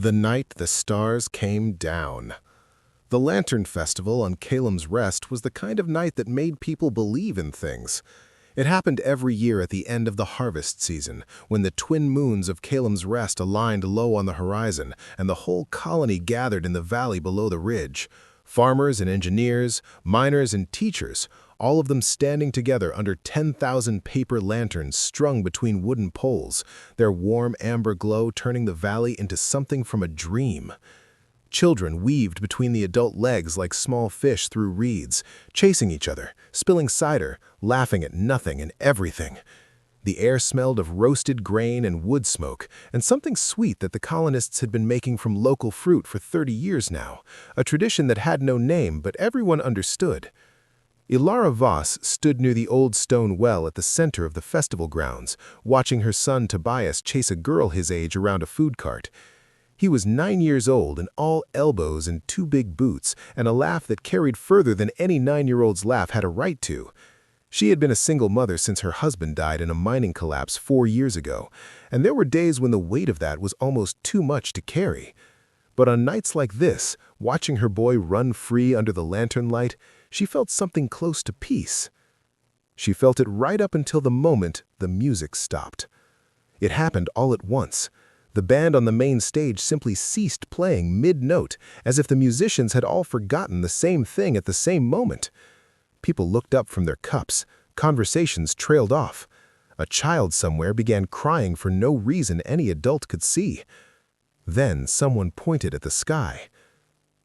The night the stars came down. The Lantern Festival on Caelum's Rest was the kind of night that made people believe in things. It happened every year at the end of the harvest season, when the twin moons of Caelum's Rest aligned low on the horizon, and the whole colony gathered in the valley below the ridge. Farmers and engineers, miners and teachers, all of them standing together under 10,000 paper lanterns strung between wooden poles, their warm amber glow turning the valley into something from a dream. Children weaved between the adult legs like small fish through reeds, chasing each other, spilling cider, laughing at nothing and everything. The air smelled of roasted grain and wood smoke, and something sweet that the colonists had been making from local fruit for 30 years now, a tradition that had no name but everyone understood. Ilara Voss stood near the old stone well at the center of the festival grounds, watching her son Tobias chase a girl his age around a food cart. He was 9 years old and all elbows and 2 big boots, and a laugh that carried further than any 9-year-old's laugh had a right to. She had been a single mother since her husband died in a mining collapse 4 years ago, and there were days when the weight of that was almost too much to carry. But on nights like this, watching her boy run free under the lantern light, she felt something close to peace. She felt it right up until the moment the music stopped. It happened all at once. The band on the main stage simply ceased playing mid-note, as if the musicians had all forgotten the same thing at the same moment. People looked up from their cups. Conversations trailed off. A child somewhere began crying for no reason any adult could see. Then someone pointed at the sky.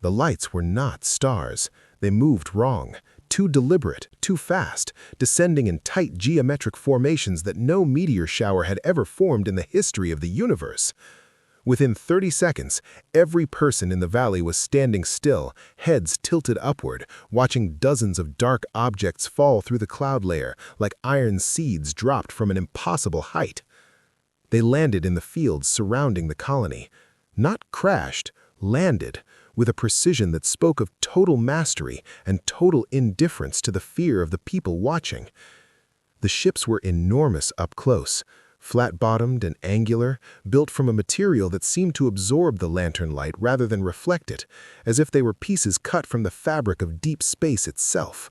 The lights were not stars. They moved wrong, too deliberate, too fast, descending in tight geometric formations that no meteor shower had ever formed in the history of the universe. Within 30 seconds, every person in the valley was standing still, heads tilted upward, watching dozens of dark objects fall through the cloud layer like iron seeds dropped from an impossible height. They landed in the fields surrounding the colony. Not crashed, landed, with a precision that spoke of total mastery and total indifference to the fear of the people watching. The ships were enormous up close, flat-bottomed and angular, built from a material that seemed to absorb the lantern light rather than reflect it, as if they were pieces cut from the fabric of deep space itself.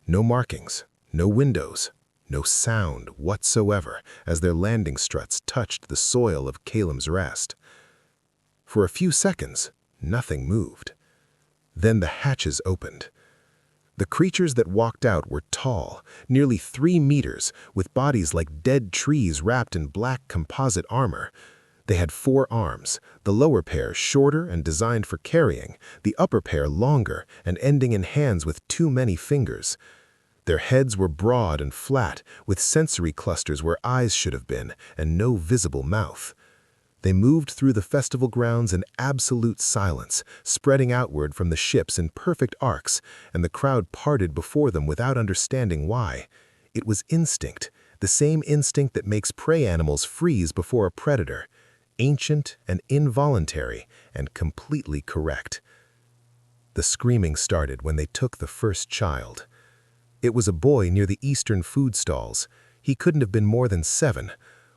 No markings, no windows, no sound whatsoever as their landing struts touched the soil of Caelum's Rest. For a few seconds, nothing moved. Then the hatches opened. The creatures that walked out were tall, nearly 3 meters, with bodies like dead trees wrapped in black composite armor. They had 4 arms, the lower pair shorter and designed for carrying, the upper pair longer and ending in hands with too many fingers. Their heads were broad and flat, with sensory clusters where eyes should have been, and no visible mouth. They moved through the festival grounds in absolute silence, spreading outward from the ships in perfect arcs, and the crowd parted before them without understanding why. It was instinct, the same instinct that makes prey animals freeze before a predator. Ancient and involuntary, and completely correct. The screaming started when they took the first child. It was a boy near the eastern food stalls. He couldn't have been more than 7.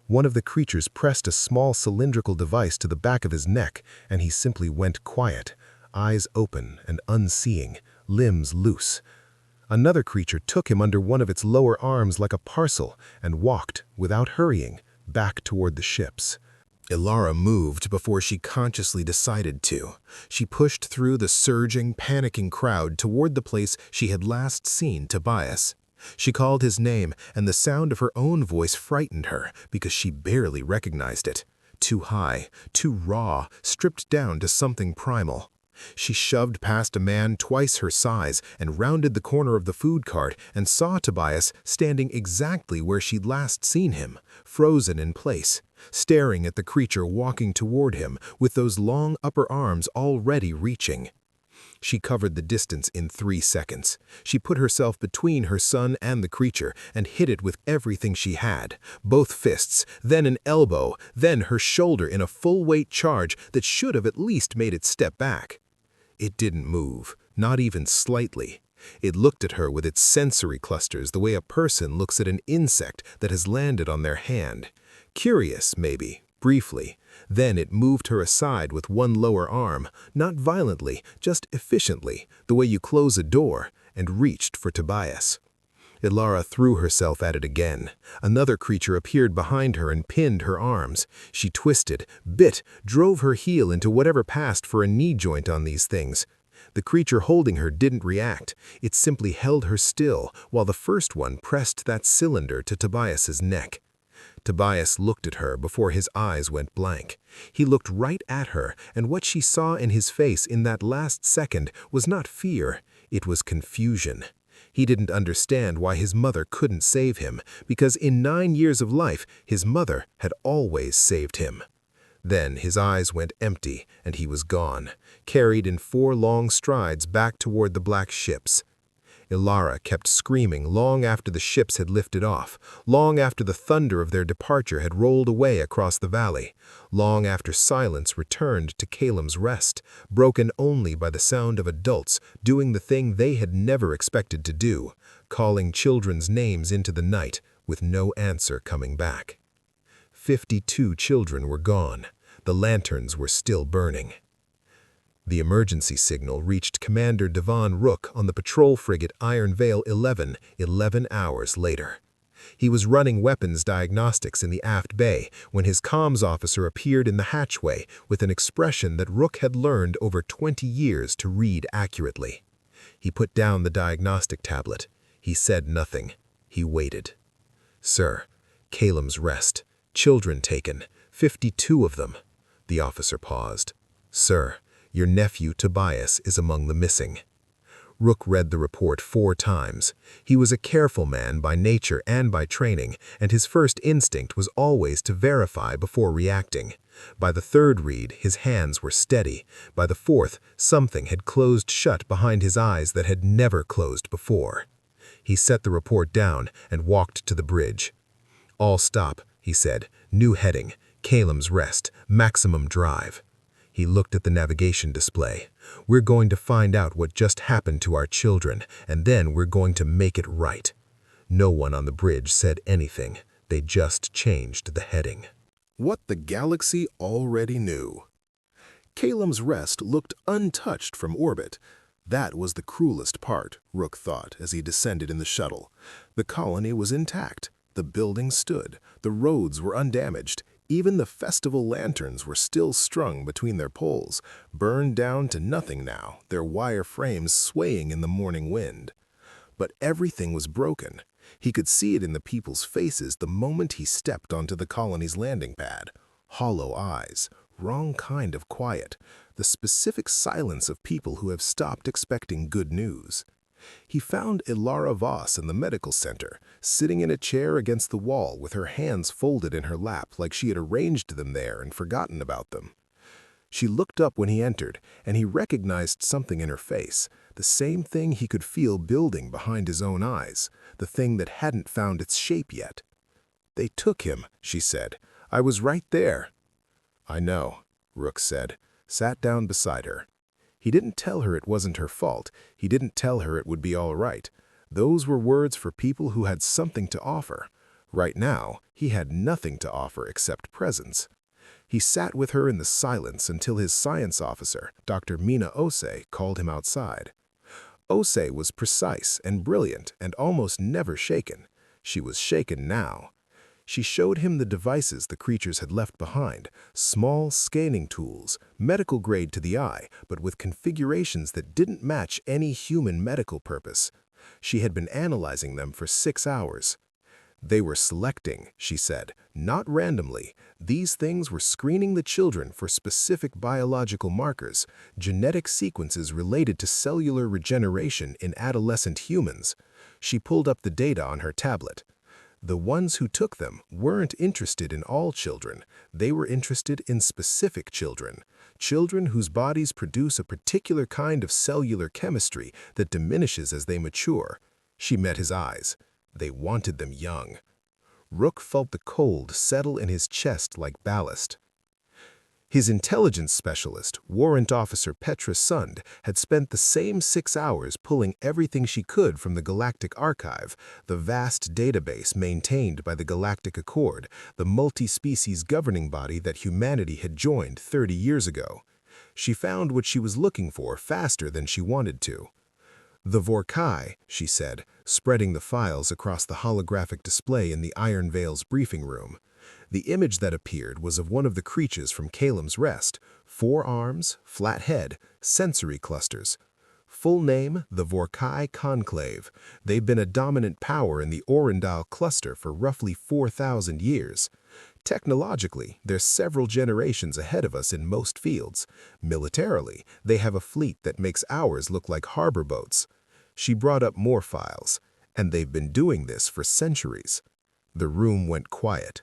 One of the creatures pressed a small cylindrical device to the back of his neck, and he simply went quiet, eyes open and unseeing, limbs loose. Another creature took him under one of its lower arms like a parcel and walked, without hurrying, back toward the ships. Ilara moved before she consciously decided to. She pushed through the surging, panicking crowd toward the place she had last seen Tobias. She called his name, and the sound of her own voice frightened her because she barely recognized it. Too high, too raw, stripped down to something primal. She shoved past a man twice her size and rounded the corner of the food cart and saw Tobias standing exactly where she'd last seen him, frozen in place, staring at the creature walking toward him with those long upper arms already reaching. She covered the distance in 3 seconds. She put herself between her son and the creature and hit it with everything she had, both fists, then an elbow, then her shoulder in a full-weight charge that should have at least made it step back. It didn't move, not even slightly. It looked at her with its sensory clusters the way a person looks at an insect that has landed on their hand. Curious, maybe, briefly. Then it moved her aside with one lower arm, not violently, just efficiently, the way you close a door, and reached for Tobias. Ilara threw herself at it again. Another creature appeared behind her and pinned her arms. She twisted, bit, drove her heel into whatever passed for a knee joint on these things. The creature holding her didn't react. It simply held her still, while the first one pressed that cylinder to Tobias's neck. Tobias looked at her before his eyes went blank. He looked right at her, and what she saw in his face in that last second was not fear, it was confusion. He didn't understand why his mother couldn't save him, because in 9 years of life, his mother had always saved him. Then his eyes went empty, and he was gone, carried in 4 long strides back toward the black ships. Ilara kept screaming long after the ships had lifted off, long after the thunder of their departure had rolled away across the valley, long after silence returned to Caelum's rest, broken only by the sound of adults doing the thing they had never expected to do, calling children's names into the night with no answer coming back. 52 children were gone. The lanterns were still burning. The emergency signal reached Commander Davan Rook on the patrol frigate IronVerse 11 hours later. He was running weapons diagnostics in the aft bay when his comms officer appeared in the hatchway with an expression that Rook had learned over 20 years to read accurately. He put down the diagnostic tablet. He said nothing. He waited. "Sir, Caelum's rest. Children taken. 52 of them." The officer paused. "Sir, your nephew Tobias is among the missing." Rook read the report 4 times. He was a careful man by nature and by training, and his first instinct was always to verify before reacting. By the 3rd read, his hands were steady. By the 4th, something had closed shut behind his eyes that had never closed before. He set the report down and walked to the bridge. "All stop," he said. "New heading. Caelum's rest. Maximum drive." He looked at the navigation display. "We're going to find out what just happened to our children, and then we're going to make it right." No one on the bridge said anything. They just changed the heading. What the galaxy already knew. Caelum's rest looked untouched from orbit. That was the cruelest part, Rook thought as he descended in the shuttle. The colony was intact. The buildings stood. The roads were undamaged. Even the festival lanterns were still strung between their poles, burned down to nothing now, their wire frames swaying in the morning wind. But everything was broken. He could see it in the people's faces the moment he stepped onto the colony's landing pad. Hollow eyes, wrong kind of quiet, the specific silence of people who have stopped expecting good news. He found Ilara Voss in the medical center, sitting in a chair against the wall with her hands folded in her lap like she had arranged them there and forgotten about them. She looked up when he entered, and he recognized something in her face, the same thing he could feel building behind his own eyes, the thing that hadn't found its shape yet. "They took him," she said. "I was right there." "I know," Rook said, sat down beside her. He didn't tell her it wasn't her fault. He didn't tell her it would be all right. Those were words for people who had something to offer. Right now, he had nothing to offer except presence. He sat with her in the silence until his science officer, Dr. Mina Ose, called him outside. Ose was precise and brilliant and almost never shaken. She was shaken now. She showed him the devices the creatures had left behind, small scanning tools, medical grade to the eye, but with configurations that didn't match any human medical purpose. She had been analyzing them for 6 hours. They were selecting, she said, not randomly. These things were screening the children for specific biological markers, genetic sequences related to cellular regeneration in adolescent humans. She pulled up the data on her tablet. The ones who took them weren't interested in all children. They were interested in specific children, children whose bodies produce a particular kind of cellular chemistry that diminishes as they mature. She met his eyes. They wanted them young. Rook felt the cold settle in his chest like ballast. His intelligence specialist, Warrant Officer Petra Sund, had spent the same 6 hours pulling everything she could from the Galactic Archive, the vast database maintained by the Galactic Accord, the multi-species governing body that humanity had joined 30 years ago. She found what she was looking for faster than she wanted to. "The Vorkai," she said, spreading the files across the holographic display in the IronVerse briefing room. The image that appeared was of one of the creatures from Caelum's Rest: 4 arms, flat head, sensory clusters. Full name, the Vorkai Conclave. They've been a dominant power in the Orendal cluster for roughly 4,000 years. Technologically, they're several generations ahead of us in most fields. Militarily, they have a fleet that makes ours look like harbor boats. She brought up more files, and they've been doing this for centuries. The room went quiet.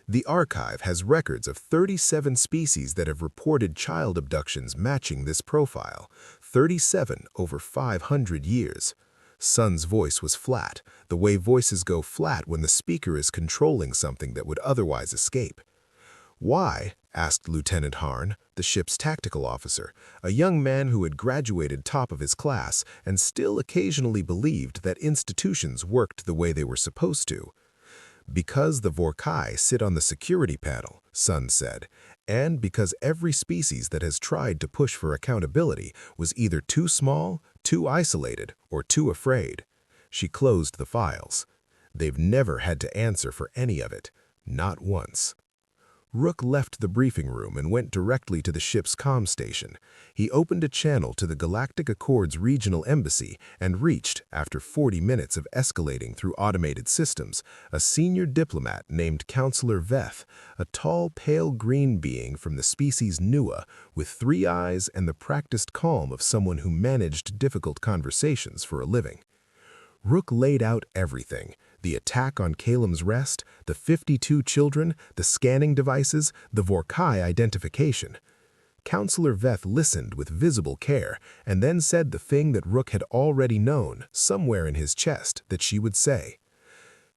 The archive has records of 37 species that have reported child abductions matching this profile, 37 over 500 years. Sun's voice was flat, the way voices go flat when the speaker is controlling something that would otherwise escape. "Why?" asked Lieutenant Harn, the ship's tactical officer, a young man who had graduated top of his class and still occasionally believed that institutions worked the way they were supposed to. "Because the Vorkai sit on the security panel," Sun said, "and because every species that has tried to push for accountability was either too small, too isolated, or too afraid." She closed the files. They've never had to answer for any of it, not once. Rook left the briefing room and went directly to the ship's comm station. He opened a channel to the Galactic Accord's regional embassy and reached, after 40 minutes of escalating through automated systems, a senior diplomat named Counselor Veth, a tall, pale green being from the species Nua, with 3 eyes and the practiced calm of someone who managed difficult conversations for a living. Rook laid out everything: the attack on Caelum's Rest, the 52 children, the scanning devices, the Vorkai identification. Counselor Veth listened with visible care and then said the thing that Rook had already known, somewhere in his chest, that she would say.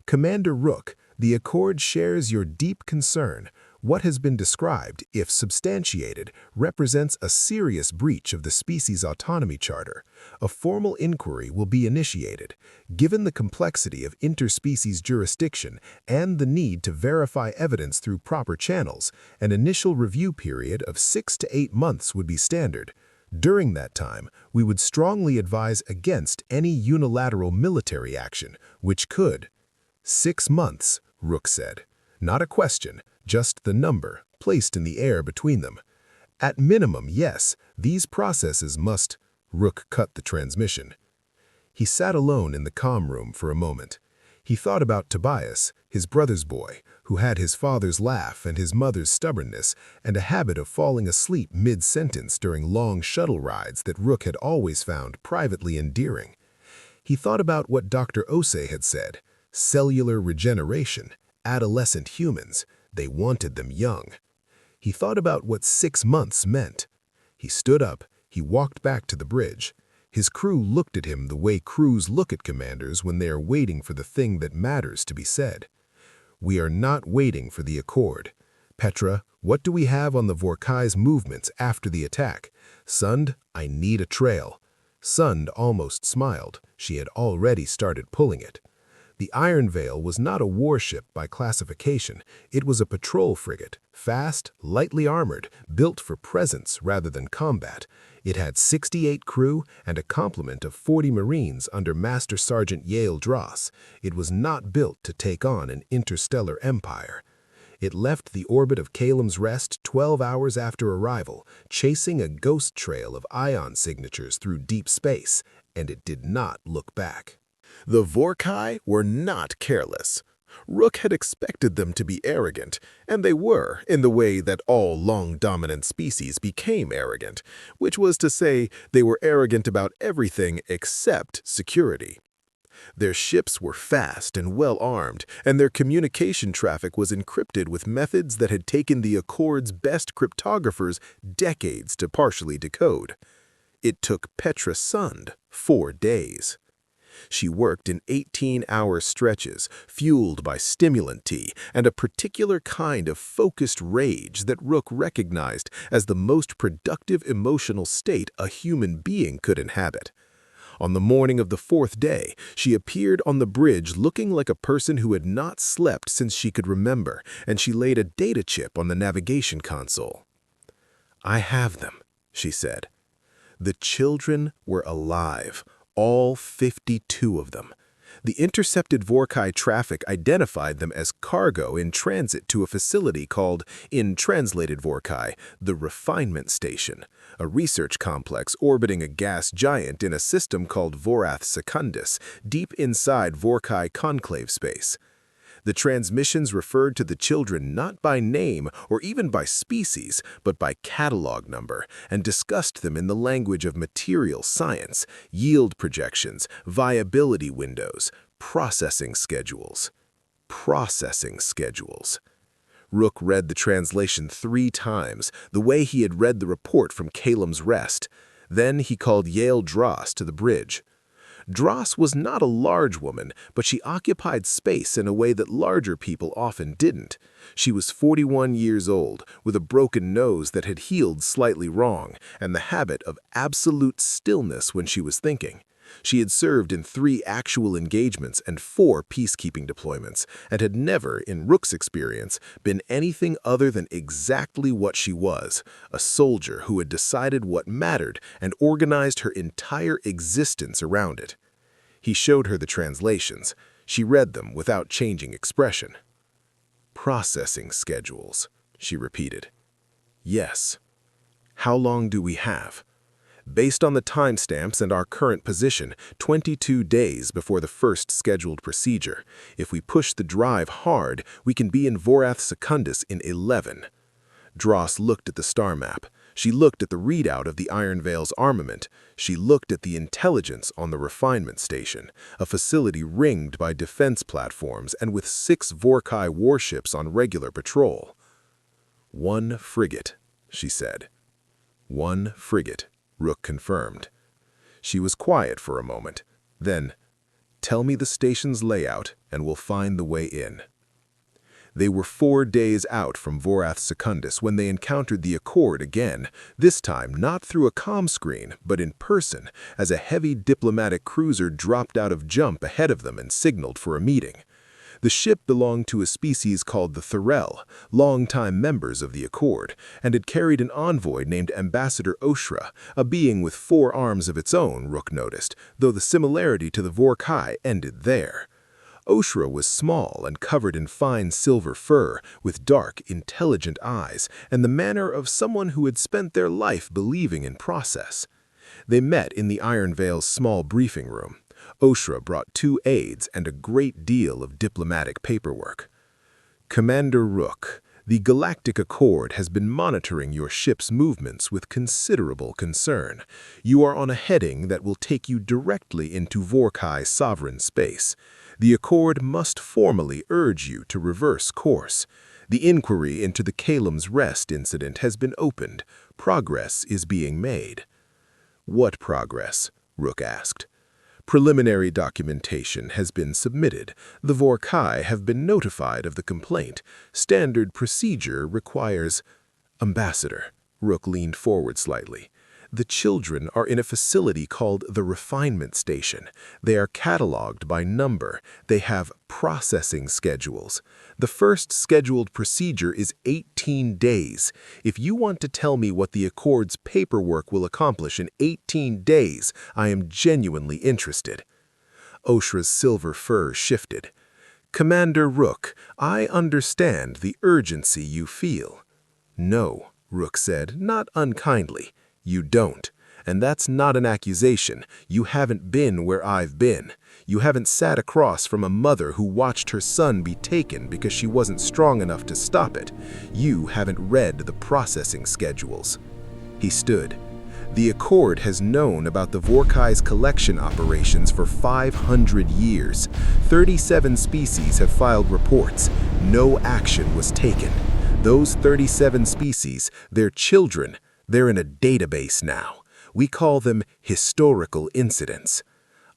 "Commander Rook, the Accord shares your deep concern. What has been described, if substantiated, represents a serious breach of the species autonomy charter. A formal inquiry will be initiated. Given the complexity of interspecies jurisdiction and the need to verify evidence through proper channels, an initial review period of 6 to 8 months would be standard. During that time, we would strongly advise against any unilateral military action, which could—" 6 months, Rook said. Not a question, just the number, placed in the air between them. "At minimum, yes, these processes must—" Rook cut the transmission. He sat alone in the comm room for a moment. He thought about Tobias, his brother's boy, who had his father's laugh and his mother's stubbornness, and a habit of falling asleep mid-sentence during long shuttle rides that Rook had always found privately endearing. He thought about what Dr. Ose had said: cellular regeneration, adolescent humans, they wanted them young. He thought about what 6 months meant. He stood up, he walked back to the bridge. His crew looked at him the way crews look at commanders when they are waiting for the thing that matters to be said. "We are not waiting for the Accord. Petra, what do we have on the Vorkai's movements after the attack? Sund, I need a trail." Sund almost smiled. She had already started pulling it. The Iron Veil was not a warship by classification. It was a patrol frigate, fast, lightly armored, built for presence rather than combat. It had 68 crew and a complement of 40 Marines under Master Sergeant Yale Dross. It was not built to take on an interstellar empire. It left the orbit of Caelum's Rest 12 hours after arrival, chasing a ghost trail of ion signatures through deep space, and it did not look back. The Vorkai were not careless. Rook had expected them to be arrogant, and they were, in the way that all long-dominant species became arrogant, which was to say, they were arrogant about everything except security. Their ships were fast and well-armed, and their communication traffic was encrypted with methods that had taken the Accord's best cryptographers decades to partially decode. It took Petra Sund 4 days. She worked in 18-hour stretches, fueled by stimulant tea and a particular kind of focused rage that Rook recognized as the most productive emotional state a human being could inhabit. On the morning of the fourth day, she appeared on the bridge looking like a person who had not slept since she could remember, and she laid a data chip on the navigation console. "I have them," she said. The children were alive, all 52 of them. The intercepted Vorkai traffic identified them as cargo in transit to a facility called, in translated Vorkai, the Refinement Station, a research complex orbiting a gas giant in a system called Vorath Secundus, deep inside Vorkai conclave space. The transmissions referred to the children not by name or even by species, but by catalog number, and discussed them in the language of material science, yield projections, viability windows, processing schedules. Processing schedules. Rook read the translation 3 times, the way he had read the report from Caelum's Rest. Then he called Yael Dross to the bridge. Dross was not a large woman, but she occupied space in a way that larger people often didn't. She was 41 years old, with a broken nose that had healed slightly wrong, and the habit of absolute stillness when she was thinking. She had served in 3 actual engagements and 4 peacekeeping deployments, and had never, in Rook's experience, been anything other than exactly what she was, a soldier who had decided what mattered and organized her entire existence around it. He showed her the translations. She read them without changing expression. "Processing schedules," she repeated. "Yes. How long do we have?" "Based on the timestamps and our current position, 22 days before the first scheduled procedure. If we push the drive hard, we can be in Vorath Secundus in 11. Dross looked at the star map. She looked at the readout of the Iron Veil's armament. She looked at the intelligence on the refinement station, a facility ringed by defense platforms and with 6 Vorkai warships on regular patrol. "1 frigate," she said. "1 frigate," Rook confirmed. She was quiet for a moment. Then, "Tell me the station's layout, and we'll find the way in." They were 4 days out from Vorath Secundus when they encountered the Accord again, this time not through a comm screen, but in person, as a heavy diplomatic cruiser dropped out of jump ahead of them and signaled for a meeting. The ship belonged to a species called the Thorel, longtime members of the Accord, and had carried an envoy named Ambassador Oshra, a being with 4 arms of its own, Rook noticed, though the similarity to the Vorkai ended there. Oshra was small and covered in fine silver fur, with dark, intelligent eyes, and the manner of someone who had spent their life believing in process. They met in the Iron Veil's small briefing room. Oshra brought 2 aides and a great deal of diplomatic paperwork. "Commander Rook, the Galactic Accord has been monitoring your ship's movements with considerable concern. You are on a heading that will take you directly into Vorkai sovereign space. The Accord must formally urge you to reverse course. The inquiry into the Caelum's Rest incident has been opened. Progress is being made." "What progress?" Rook asked. "Preliminary documentation has been submitted. The Vorkai have been notified of the complaint. Standard procedure requires—" "Ambassador," Rook leaned forward slightly. "The children are in a facility called the Refinement Station. They are cataloged by number. They have processing schedules. The first scheduled procedure is 18 days. If you want to tell me what the Accord's paperwork will accomplish in 18 days, I am genuinely interested." Oshra's silver fur shifted. "Commander Rook, I understand the urgency you feel." "No," Rook said, not unkindly. "You don't. And that's not an accusation. You haven't been where I've been. You haven't sat across from a mother who watched her son be taken because she wasn't strong enough to stop it. You haven't read the processing schedules." He stood. "The Accord has known about the Vorkai's collection operations for 500 years. 37 species have filed reports. No action was taken. Those 37 species, their children, they're in a database now. We call them historical incidents.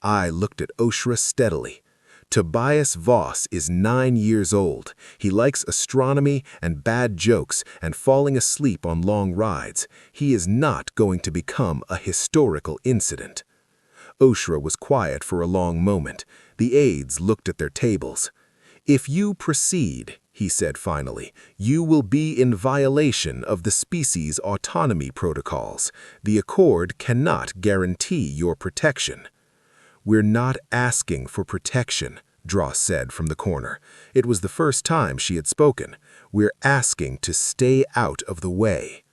I looked at Oshra steadily. Tobias Voss is 9 years old. He likes astronomy and bad jokes and falling asleep on long rides. He is not going to become a historical incident. Oshra was quiet for a long moment. The aides looked at their tables. If you proceed, he said finally, you will be in violation of the species autonomy protocols. The Accord cannot guarantee your protection. We're not asking for protection, Dross said from the corner. It was the first time she had spoken. We're asking to stay out of the way.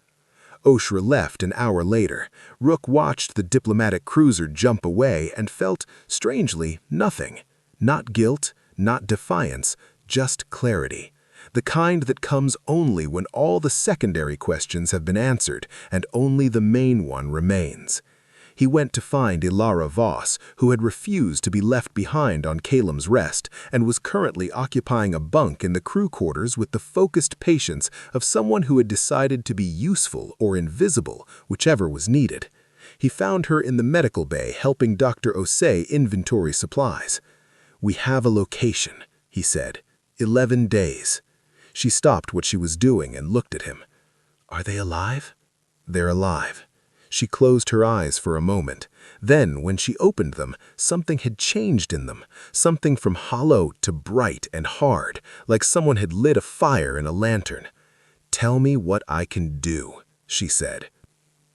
Oshra left an hour later. Rook watched the diplomatic cruiser jump away and felt, strangely, nothing. Not guilt, not defiance, just clarity. The kind that comes only when all the secondary questions have been answered and only the main one remains. He went to find Ilara Voss, who had refused to be left behind on Caelum's Rest and was currently occupying a bunk in the crew quarters with the focused patience of someone who had decided to be useful or invisible, whichever was needed. He found her in the medical bay helping Dr. Osei inventory supplies. "We have a location," he said. 11 days. She stopped what she was doing and looked at him. "Are they alive?" "They're alive." She closed her eyes for a moment. Then, when she opened them, something had changed in them, something from hollow to bright and hard, like someone had lit a fire in a lantern. "Tell me what I can do," she said.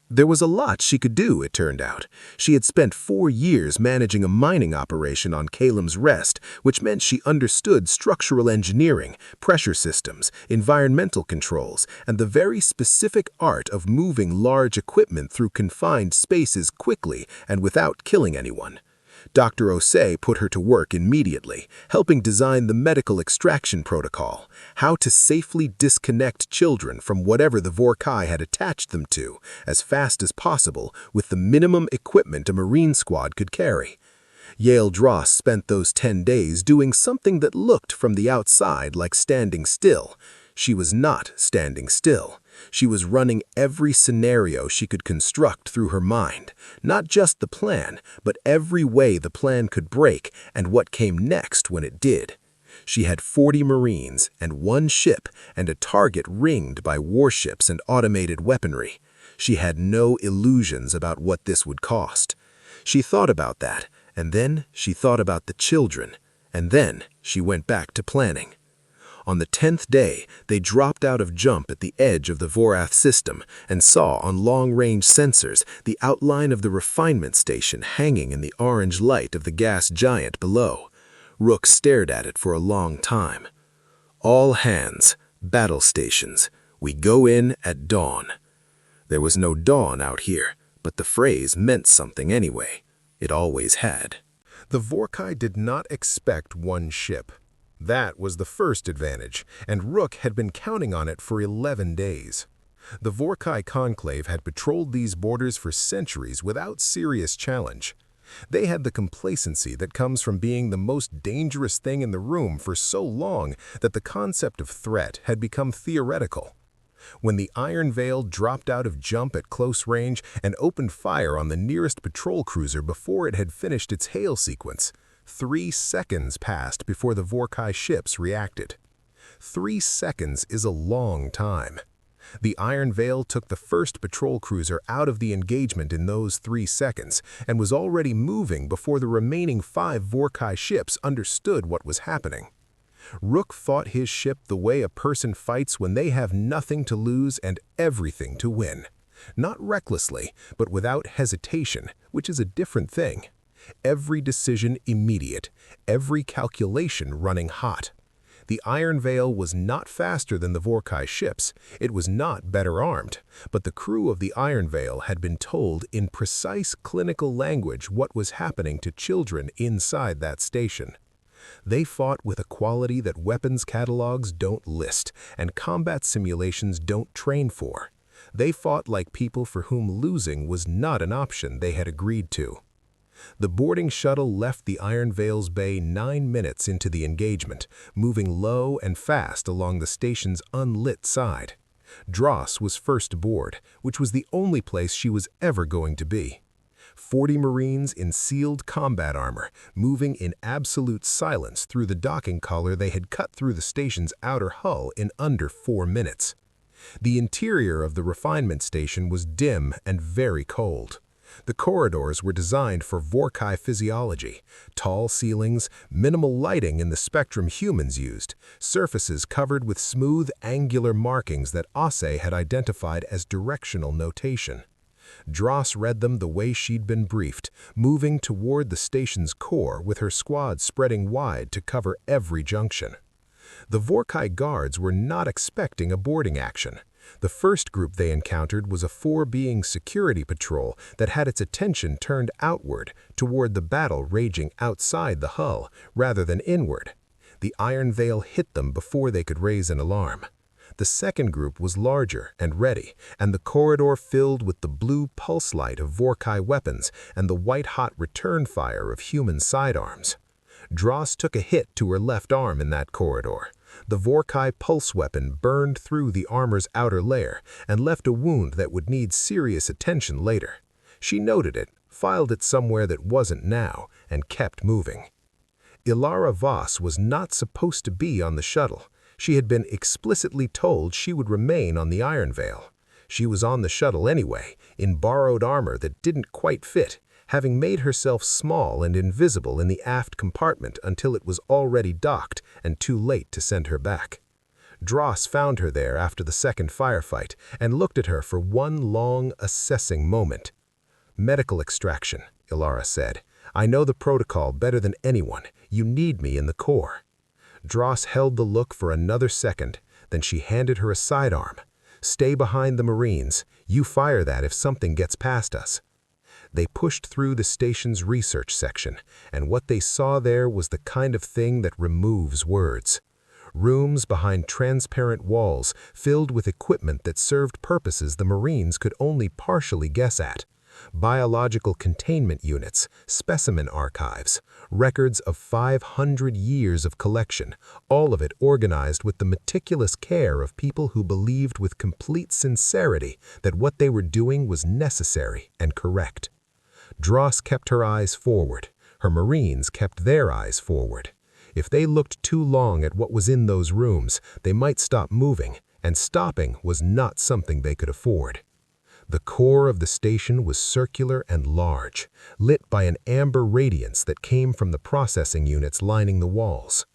There was a lot she could do, it turned out. She had spent 4 years managing a mining operation on Caelum's Rest, which meant she understood structural engineering, pressure systems, environmental controls, and the very specific art of moving large equipment through confined spaces quickly and without killing anyone. Dr. Osei put her to work immediately, helping design the medical extraction protocol, how to safely disconnect children from whatever the Vorkai had attached them to, as fast as possible with the minimum equipment a Marine squad could carry. Yale Dross spent those 10 days doing something that looked from the outside like standing still. She was not standing still. She was running every scenario she could construct through her mind, not just the plan, but every way the plan could break and what came next when it did. She had 40 Marines and 1 ship and a target ringed by warships and automated weaponry. She had no illusions about what this would cost. She thought about that, and then she thought about the children, and then she went back to planning. On the 10th day, they dropped out of jump at the edge of the Vorath system and saw on long-range sensors the outline of the refinement station hanging in the orange light of the gas giant below. Rook stared at it for a long time. "All hands, battle stations. We go in at dawn." There was no dawn out here, but the phrase meant something anyway. It always had. The Vorkai did not expect 1 ship. That was the first advantage, and Rook had been counting on it for 11 days. The Vorkai Conclave had patrolled these borders for centuries without serious challenge. They had the complacency that comes from being the most dangerous thing in the room for so long that the concept of threat had become theoretical. When the Iron Veil dropped out of jump at close range and opened fire on the nearest patrol cruiser before it had finished its hail sequence, 3 seconds passed before the Vorkai ships reacted. 3 seconds is a long time. The Iron Veil took the first patrol cruiser out of the engagement in those 3 seconds and was already moving before the remaining 5 Vorkai ships understood what was happening. Rook fought his ship the way a person fights when they have nothing to lose and everything to win. Not recklessly, but without hesitation, which is a different thing. Every decision immediate, every calculation running hot. The Iron Veil was not faster than the Vorkai ships, it was not better armed, but the crew of the Iron Veil had been told in precise clinical language what was happening to children inside that station. They fought with a quality that weapons catalogs don't list and combat simulations don't train for. They fought like people for whom losing was not an option they had agreed to. The boarding shuttle left the Iron Veil's bay 9 minutes into the engagement, moving low and fast along the station's unlit side. Dross was first aboard, which was the only place she was ever going to be. 40 Marines in sealed combat armor, moving in absolute silence through the docking collar they had cut through the station's outer hull in under 4 minutes. The interior of the refinement station was dim and very cold. The corridors were designed for Vorkai physiology: tall ceilings, minimal lighting in the spectrum humans used, surfaces covered with smooth, angular markings that Ase had identified as directional notation. Dross read them the way she'd been briefed, moving toward the station's core with her squad spreading wide to cover every junction. The Vorkai guards were not expecting a boarding action. The first group they encountered was a 4-being security patrol that had its attention turned outward toward the battle raging outside the hull rather than inward. The iron veil hit them before they could raise an alarm. The second group was larger and ready, and the corridor filled with the blue pulse light of Vorkai weapons and the white-hot return fire of human sidearms. Dross took a hit to her left arm in that corridor. The Vorkai pulse weapon burned through the armor's outer layer and left a wound that would need serious attention later. She noted it, filed it somewhere that wasn't now, and kept moving. Ilara Voss was not supposed to be on the shuttle. She had been explicitly told she would remain on the Iron Veil. She was on the shuttle anyway, in borrowed armor that didn't quite fit, having made herself small and invisible in the aft compartment until it was already docked and too late to send her back. Dross found her there after the second firefight and looked at her for one long, assessing moment. "Medical extraction," Ilara said. "I know the protocol better than anyone. You need me in the core." Dross held the look for another second, then she handed her a sidearm. "Stay behind the Marines. You fire that if something gets past us." They pushed through the station's research section, and what they saw there was the kind of thing that removes words. Rooms behind transparent walls filled with equipment that served purposes the Marines could only partially guess at. Biological containment units, specimen archives, records of 500 years of collection, all of it organized with the meticulous care of people who believed with complete sincerity that what they were doing was necessary and correct. Dross kept her eyes forward. Her Marines kept their eyes forward. If they looked too long at what was in those rooms, they might stop moving, and stopping was not something they could afford. The core of the station was circular and large, lit by an amber radiance that came from the processing units lining the walls.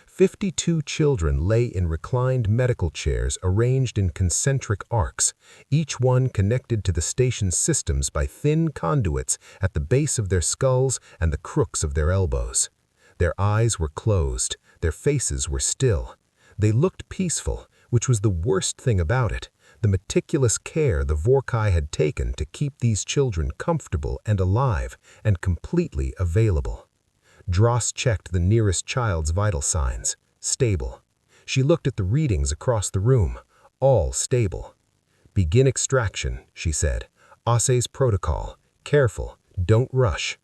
52 children lay in reclined medical chairs arranged in concentric arcs, each one connected to the station's systems by thin conduits at the base of their skulls and the crooks of their elbows. Their eyes were closed, their faces were still. They looked peaceful, which was the worst thing about it, the meticulous care the Vorkai had taken to keep these children comfortable and alive and completely available. Dross checked the nearest child's vital signs. Stable. She looked at the readings across the room. All stable. "Begin extraction," she said. "Ase's protocol. Careful. Don't rush."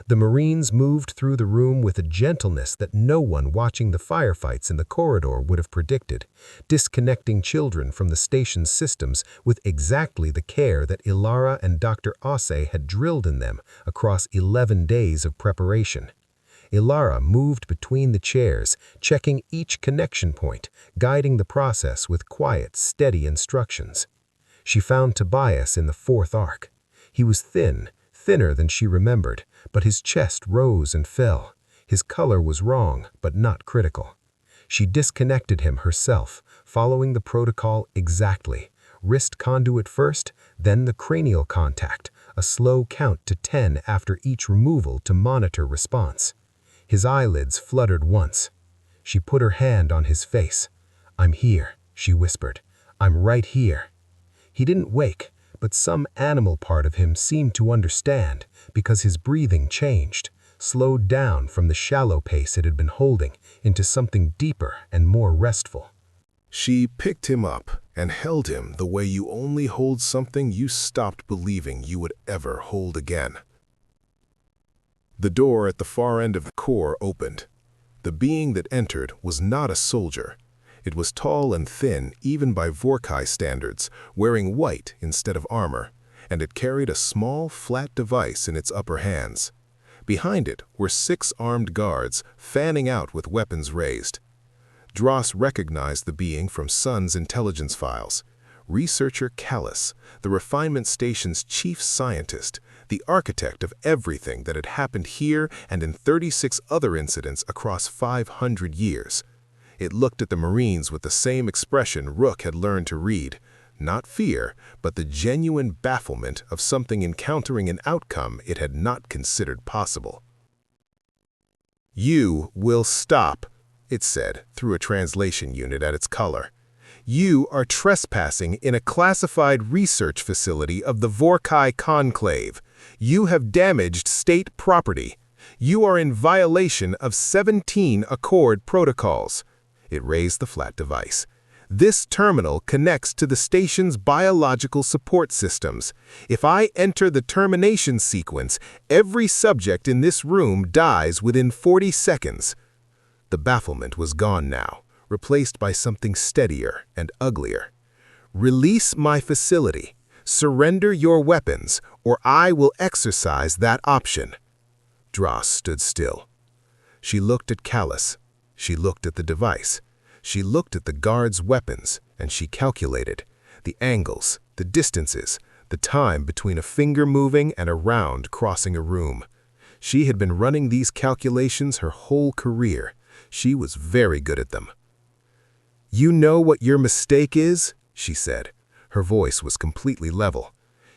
The Marines moved through the room with a gentleness that no one watching the firefights in the corridor would have predicted, disconnecting children from the station's systems with exactly the care that Ilara and Dr. Ase had drilled in them across 11 days of preparation. Ilara moved between the chairs, checking each connection point, guiding the process with quiet, steady instructions. She found Tobias in the fourth arc. He was thin, thinner than she remembered, but his chest rose and fell. His color was wrong, but not critical. She disconnected him herself, following the protocol exactly. Wrist conduit first, then the cranial contact, a slow count to 10 after each removal to monitor response. His eyelids fluttered once. She put her hand on his face. "I'm here," she whispered. "I'm right here." He didn't wake, but some animal part of him seemed to understand because his breathing changed, slowed down from the shallow pace it had been holding into something deeper and more restful. She picked him up and held him the way you only hold something you stopped believing you would ever hold again. The door at the far end of the core opened. The being that entered was not a soldier. It was tall and thin, even by Vorkai standards, wearing white instead of armor. and it carried a small, flat device in its upper hands. Behind it were 6 armed guards, fanning out with weapons raised. Dross recognized the being from Sun's intelligence files. Researcher Caelum, the refinement station's chief scientist, the architect of everything that had happened here and in 36 other incidents across 500 years. It looked at the Marines with the same expression Rook had learned to read. Not fear, but the genuine bafflement of something encountering an outcome it had not considered possible. "You will stop," it said through a translation unit at its color. "You are trespassing in a classified research facility of the Vorkai Conclave. You have damaged state property. You are in violation of 17 Accord protocols." It raised the flat device. "This terminal connects to the station's biological support systems. If I enter the termination sequence, every subject in this room dies within 40 seconds. The bafflement was gone now, replaced by something steadier and uglier. "Release my facility. Surrender your weapons, or I will exercise that option." Dross stood still. She looked at Caelum. She looked at the device. She looked at the guards' weapons, and she calculated the angles, the distances, the time between a finger moving and a round crossing a room. She had been running these calculations her whole career. She was very good at them. "You know what your mistake is?" she said. Her voice was completely level.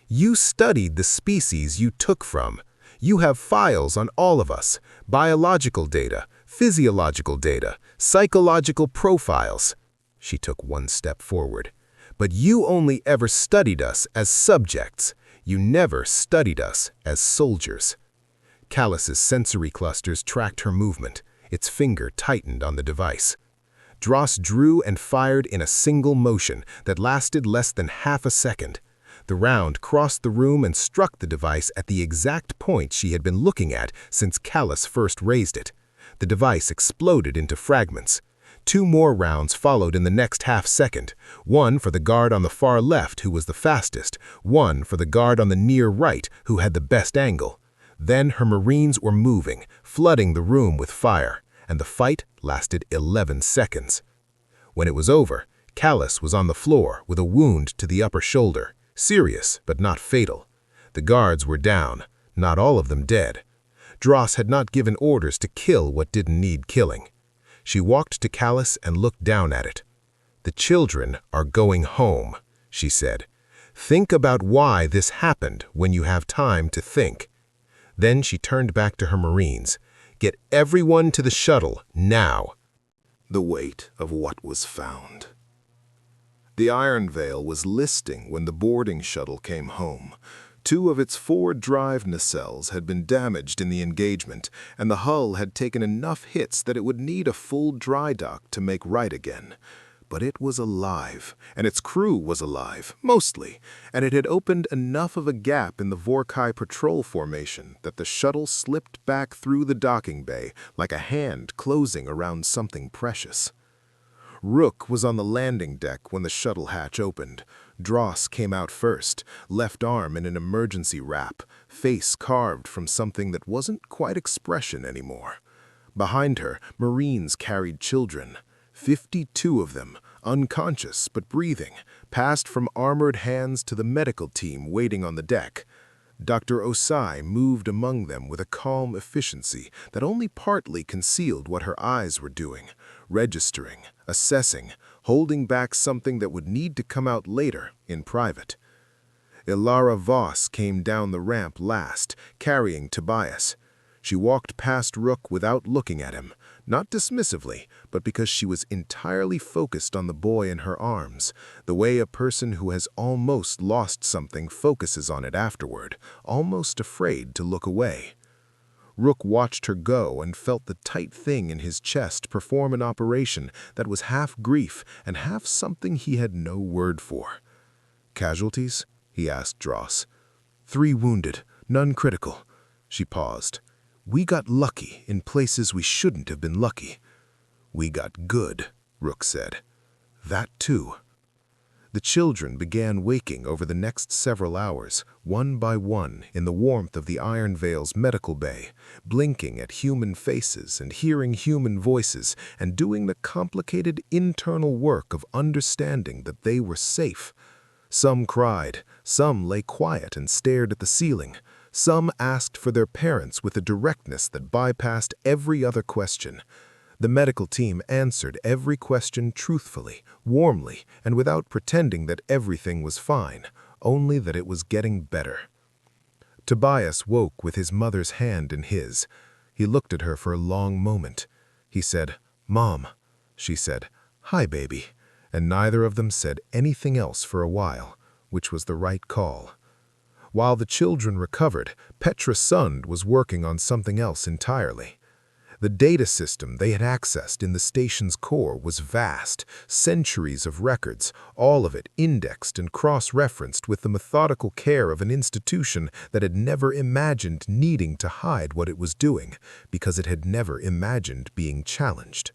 "You studied the species you took from. You have files on all of us, biological data, physiological data, psychological profiles." She took one step forward. "But you only ever studied us as subjects. You never studied us as soldiers." Caelus's sensory clusters tracked her movement. Its finger tightened on the device. Dross drew and fired in a single motion that lasted less than half a second. The round crossed the room and struck the device at the exact point she had been looking at since Caelum first raised it. The device exploded into fragments. 2 more rounds followed in the next half-second, one for the guard on the far left who was the fastest, one for the guard on the near right who had the best angle. Then her Marines were moving, flooding the room with fire, and the fight lasted 11 seconds. When it was over, Caelum was on the floor with a wound to the upper shoulder, serious but not fatal. The guards were down, not all of them dead. Dross had not given orders to kill what didn't need killing. She walked to Caelum and looked down at it. "The children are going home," she said. "Think about why this happened when you have time to think." Then she turned back to her Marines. "Get everyone to the shuttle, now." The weight of what was found. The Iron Veil was listing when the boarding shuttle came home. 2 of its 4 drive nacelles had been damaged in the engagement, and the hull had taken enough hits that it would need a full dry dock to make right again. But it was alive, and its crew was alive, mostly, and it had opened enough of a gap in the Vorkai patrol formation that the shuttle slipped back through the docking bay like a hand closing around something precious. Rook was on the landing deck when the shuttle hatch opened. Dross came out first, left arm in an emergency wrap, face carved from something that wasn't quite expression anymore. Behind her, Marines carried children. 52 of them, unconscious but breathing, passed from armored hands to the medical team waiting on the deck. Dr. Osai moved among them with a calm efficiency that only partly concealed what her eyes were doing, registering, assessing, holding back something that would need to come out later, in private. Ilara Voss came down the ramp last, carrying Tobias. She walked past Rook without looking at him, not dismissively, but because she was entirely focused on the boy in her arms, the way a person who has almost lost something focuses on it afterward, almost afraid to look away. Rook watched her go and felt the tight thing in his chest perform an operation that was half grief and half something he had no word for. "Casualties?" he asked Dross. 3 wounded, none critical." She paused. "We got lucky in places we shouldn't have been lucky." "We got good," Rook said. "That too." The children began waking over the next several hours, one by one, in the warmth of the Iron Vale's medical bay, blinking at human faces and hearing human voices and doing the complicated internal work of understanding that they were safe. Some cried, some lay quiet and stared at the ceiling, some asked for their parents with a directness that bypassed every other question. The medical team answered every question truthfully, warmly, and without pretending that everything was fine, only that it was getting better. Tobias woke with his mother's hand in his. He looked at her for a long moment. He said, "Mom." She said, "Hi, baby." And neither of them said anything else for a while, which was the right call. While the children recovered, Petra Sund was working on something else entirely. The data system they had accessed in the station's core was vast, centuries of records, all of it indexed and cross-referenced with the methodical care of an institution that had never imagined needing to hide what it was doing, because it had never imagined being challenged.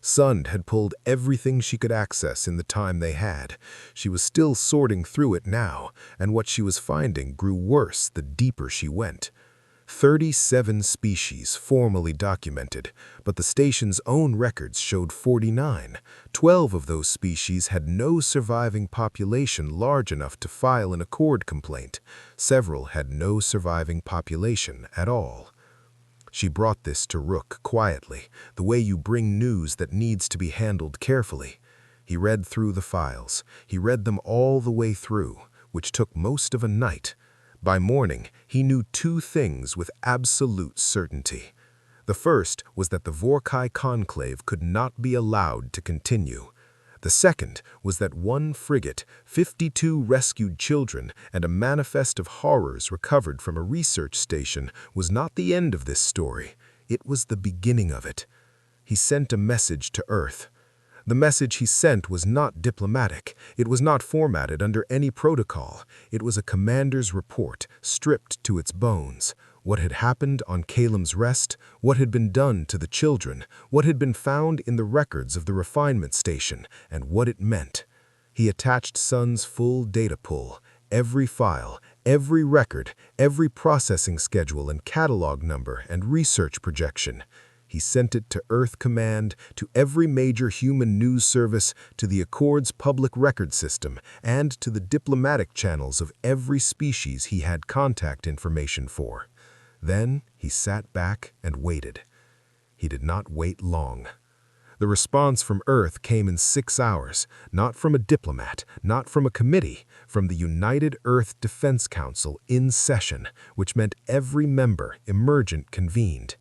Sund had pulled everything she could access in the time they had. She was still sorting through it now, and what she was finding grew worse the deeper she went. 37 species formally documented, but the station's own records showed 49. 12 of those species had no surviving population large enough to file an accord complaint. Several had no surviving population at all. She brought this to Rook quietly, the way you bring news that needs to be handled carefully. He read through the files. He read them all the way through, which took most of a night. By morning, he knew two things with absolute certainty. The first was that the Vorkai conclave could not be allowed to continue. The second was that one frigate, 52 rescued children, and a manifest of horrors recovered from a research station was not the end of this story. It was the beginning of it. He sent a message to Earth. The message he sent was not diplomatic. It was not formatted under any protocol. It was a commander's report, stripped to its bones. What had happened on Caelum's rest, what had been done to the children, what had been found in the records of the refinement station, and what it meant. He attached Sund's full data pool, every file, every record, every processing schedule and catalog number and research projection. He sent it to Earth Command, to every major human news service, to the Accord's public record system, and to the diplomatic channels of every species he had contact information for. Then he sat back and waited. He did not wait long. The response from Earth came in 6 hours, not from a diplomat, not from a committee, from the United Earth Defense Council in session, which meant every member, emergent, convened.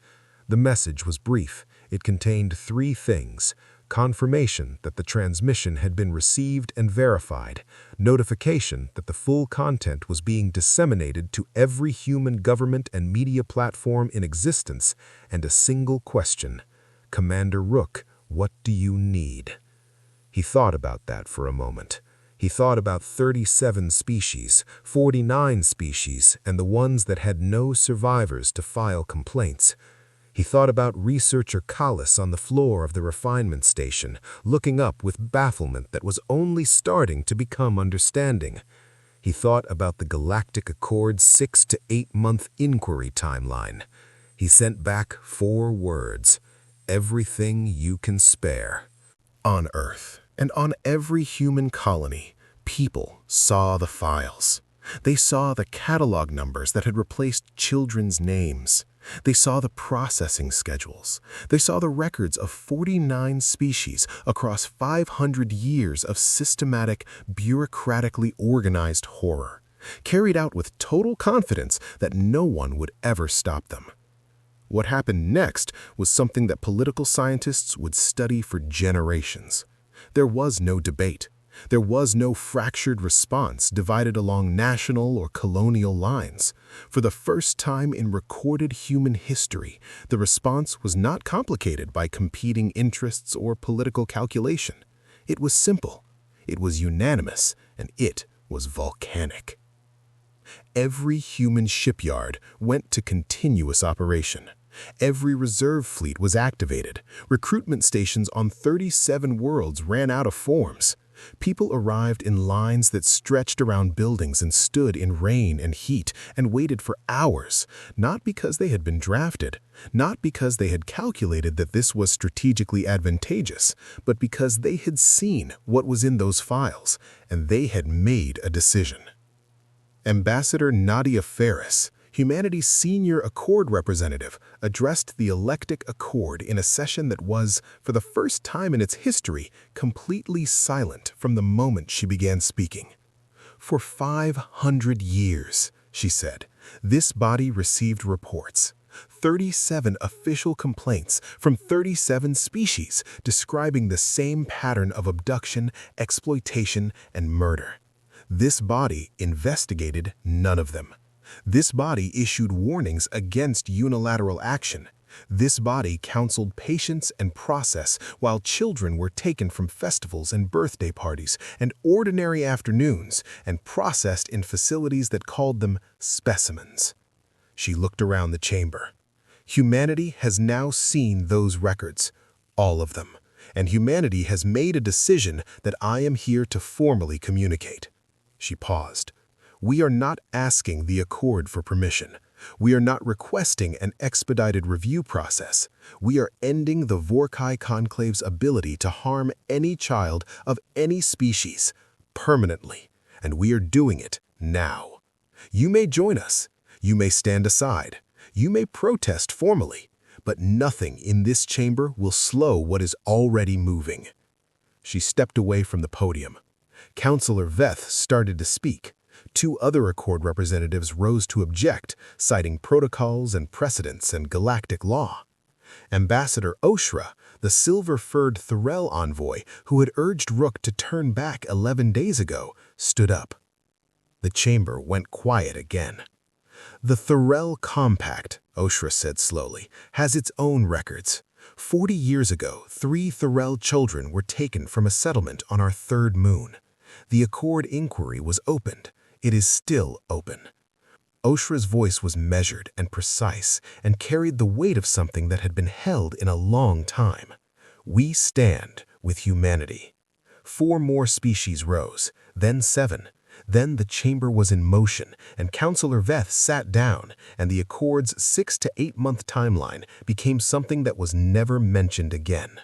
The message was brief. It contained 3 things: confirmation that the transmission had been received and verified, notification that the full content was being disseminated to every human government and media platform in existence, and a single question: Commander Rook, what do you need? He thought about that for a moment. He thought about 37 species, 49 species, and the ones that had no survivors to file complaints. He thought about researcher Callis on the floor of the refinement station, looking up with bafflement that was only starting to become understanding. He thought about the Galactic Accord's 6 to 8 month inquiry timeline. He sent back 4 words: everything you can spare. On Earth, and on every human colony, people saw the files. They saw the catalog numbers that had replaced children's names. They saw the processing schedules. They saw the records of 49 species across 500 years of systematic, bureaucratically organized horror, carried out with total confidence that no one would ever stop them. What happened next was something that political scientists would study for generations. There was no debate. There was no fractured response divided along national or colonial lines. For the first time in recorded human history, the response was not complicated by competing interests or political calculation. It was simple, it was unanimous, and it was volcanic. Every human shipyard went to continuous operation. Every reserve fleet was activated. Recruitment stations on 37 worlds ran out of forms. People arrived in lines that stretched around buildings and stood in rain and heat and waited for hours, not because they had been drafted, not because they had calculated that this was strategically advantageous, but because they had seen what was in those files, and they had made a decision. Ambassador Nadia Ferris, humanity's senior Accord representative, addressed the Electic Accord in a session that was, for the first time in its history, completely silent from the moment she began speaking. For 500 years, she said, this body received reports, 37 official complaints from 37 species describing the same pattern of abduction, exploitation, and murder. This body investigated none of them. This body issued warnings against unilateral action. This body counseled patience and process while children were taken from festivals and birthday parties and ordinary afternoons and processed in facilities that called them specimens. She looked around the chamber. Humanity has now seen those records, all of them, and humanity has made a decision that I am here to formally communicate. She paused. We are not asking the Accord for permission. We are not requesting an expedited review process. We are ending the Vorkai Conclave's ability to harm any child of any species, permanently, and we are doing it now. You may join us. You may stand aside. You may protest formally, but nothing in this chamber will slow what is already moving. She stepped away from the podium. Counselor Veth started to speak. Two other Accord representatives rose to object, citing protocols and precedents and galactic law. Ambassador Oshra, the silver-furred Thorel envoy who had urged Rook to turn back 11 days ago, stood up. The chamber went quiet again. The Thorel Compact, Oshra said slowly, has its own records. 40 years ago, 3 Thorel children were taken from a settlement on our third moon. The Accord inquiry was opened. It is still open. Oshra's voice was measured and precise and carried the weight of something that had been held in a long time. We stand with humanity. 4 more species rose, then 7. Then the chamber was in motion, and Counselor Veth sat down, and the Accord's 6 to 8 month timeline became something that was never mentioned again.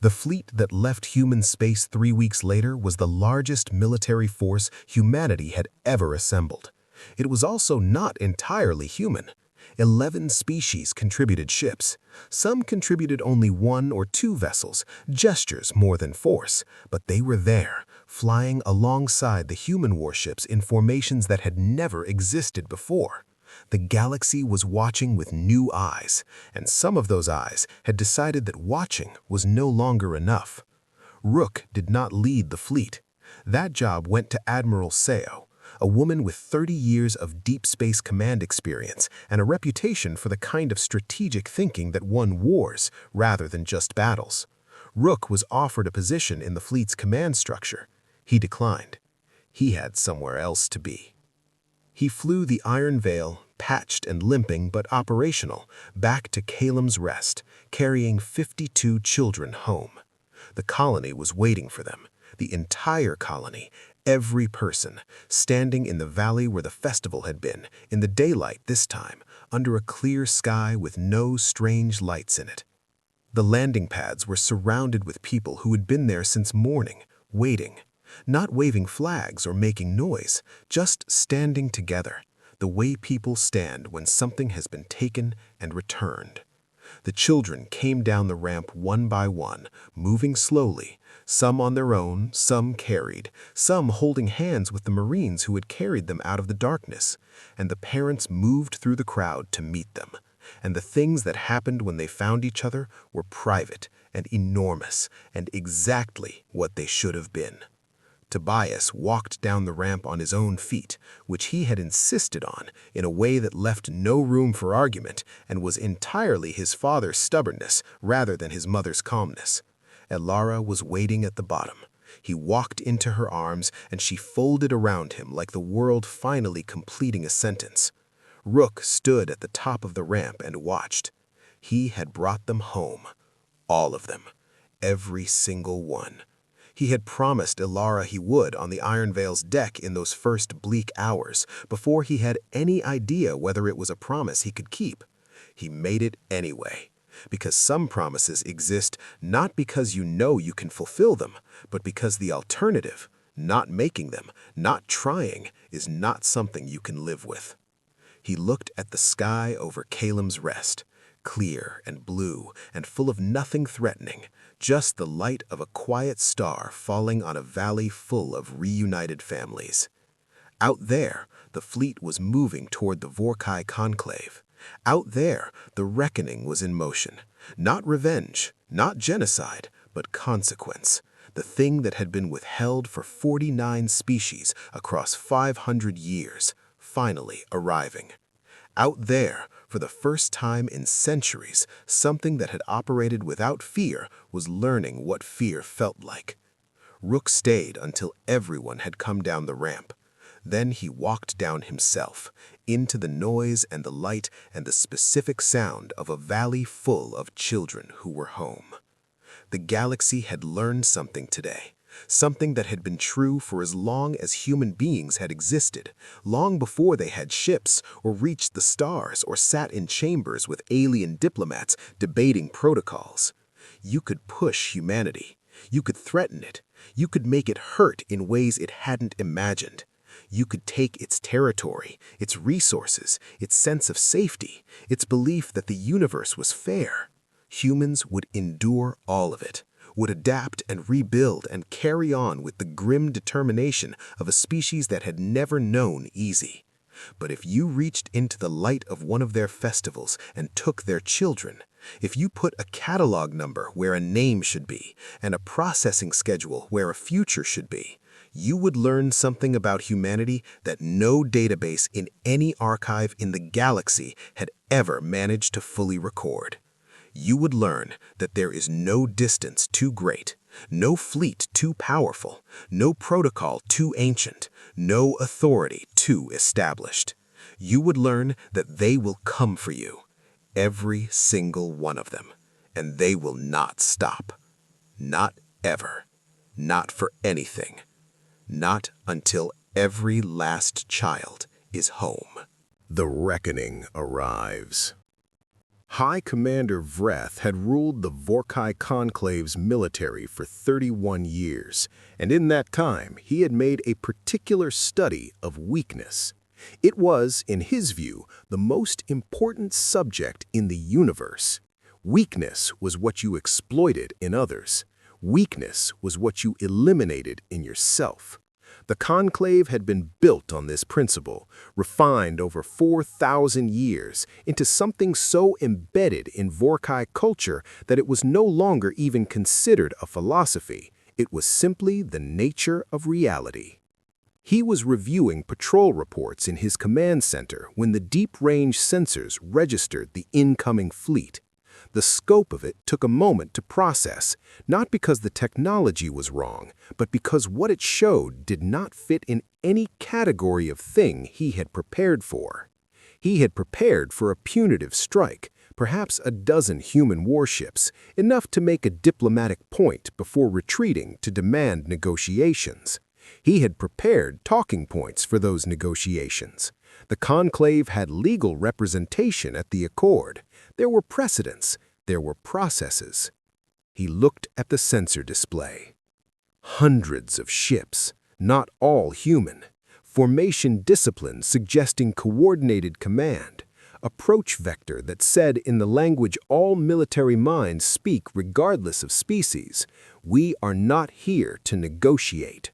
The fleet that left human space 3 weeks later was the largest military force humanity had ever assembled. It was also not entirely human. 11 species contributed ships. Some contributed only 1 or 2 vessels, gestures more than force, but they were there, flying alongside the human warships in formations that had never existed before. The galaxy was watching with new eyes, and some of those eyes had decided that watching was no longer enough. Rook did not lead the fleet. That job went to Admiral Seo, a woman with 30 years of deep space command experience and a reputation for the kind of strategic thinking that won wars rather than just battles. Rook was offered a position in the fleet's command structure. He declined. He had somewhere else to be. He flew the Iron Veil, patched and limping but operational, back to Caelum's Rest, carrying 52 children home. The colony was waiting for them, the entire colony, every person, standing in the valley where the festival had been, in the daylight this time, under a clear sky with no strange lights in it. The landing pads were surrounded with people who had been there since morning, waiting. Not waving flags or making noise, just standing together, the way people stand when something has been taken and returned. The children came down the ramp one by one, moving slowly, some on their own, some carried, some holding hands with the Marines who had carried them out of the darkness, and the parents moved through the crowd to meet them. And the things that happened when they found each other were private and enormous and exactly what they should have been. Tobias walked down the ramp on his own feet, which he had insisted on in a way that left no room for argument and was entirely his father's stubbornness rather than his mother's calmness. Elara was waiting at the bottom. He walked into her arms and she folded around him like the world finally completing a sentence. Rook stood at the top of the ramp and watched. He had brought them home. All of them. Every single one. He had promised Ilara he would on the Iron Veil's deck in those first bleak hours, before he had any idea whether it was a promise he could keep. He made it anyway. Because some promises exist not because you know you can fulfill them, but because the alternative, not making them, not trying, is not something you can live with. He looked at the sky over Caelum's Rest, clear and blue and full of nothing threatening, just the light of a quiet star falling on a valley full of reunited families. Out there, the fleet was moving toward the Vorkai conclave. Out there, the reckoning was in motion. Not revenge, not genocide, but consequence. The thing that had been withheld for 49 species across 500 years, finally arriving. Out there, for the first time in centuries, something that had operated without fear was learning what fear felt like. Rook stayed until everyone had come down the ramp. Then he walked down himself, into the noise and the light and the specific sound of a valley full of children who were home. The galaxy had learned something today, something that had been true for as long as human beings had existed, long before they had ships or reached the stars or sat in chambers with alien diplomats debating protocols. You could push humanity. You could threaten it. You could make it hurt in ways it hadn't imagined. You could take its territory, its resources, its sense of safety, its belief that the universe was fair. Humans would endure all of it, would adapt and rebuild and carry on with the grim determination of a species that had never known easy. But if you reached into the light of one of their festivals and took their children, if you put a catalog number where a name should be and a processing schedule where a future should be, you would learn something about humanity that no database in any archive in the galaxy had ever managed to fully record. You would learn that there is no distance too great, no fleet too powerful, no protocol too ancient, no authority too established. You would learn that they will come for you, every single one of them, and they will not stop. Not ever. Not for anything. Not until every last child is home. The reckoning arrives. High Commander Vreth had ruled the Vorkai Conclave's military for 31 years, and in that time he had made a particular study of weakness. It was, in his view, the most important subject in the universe. Weakness was what you exploited in others. Weakness was what you eliminated in yourself. The Conclave had been built on this principle, refined over 4,000 years into something so embedded in Vorkai culture that it was no longer even considered a philosophy. It was simply the nature of reality. He was reviewing patrol reports in his command center when the deep-range sensors registered the incoming fleet. The scope of it took a moment to process, not because the technology was wrong, but because what it showed did not fit in any category of thing he had prepared for. He had prepared for a punitive strike, perhaps a dozen human warships, enough to make a diplomatic point before retreating to demand negotiations. He had prepared talking points for those negotiations. The Conclave had legal representation at the Accord. There were precedents. There were processes. He looked at the sensor display. Hundreds of ships, not all human. Formation discipline suggesting coordinated command. Approach vector that said in the language all military minds speak regardless of species, "We are not here to negotiate."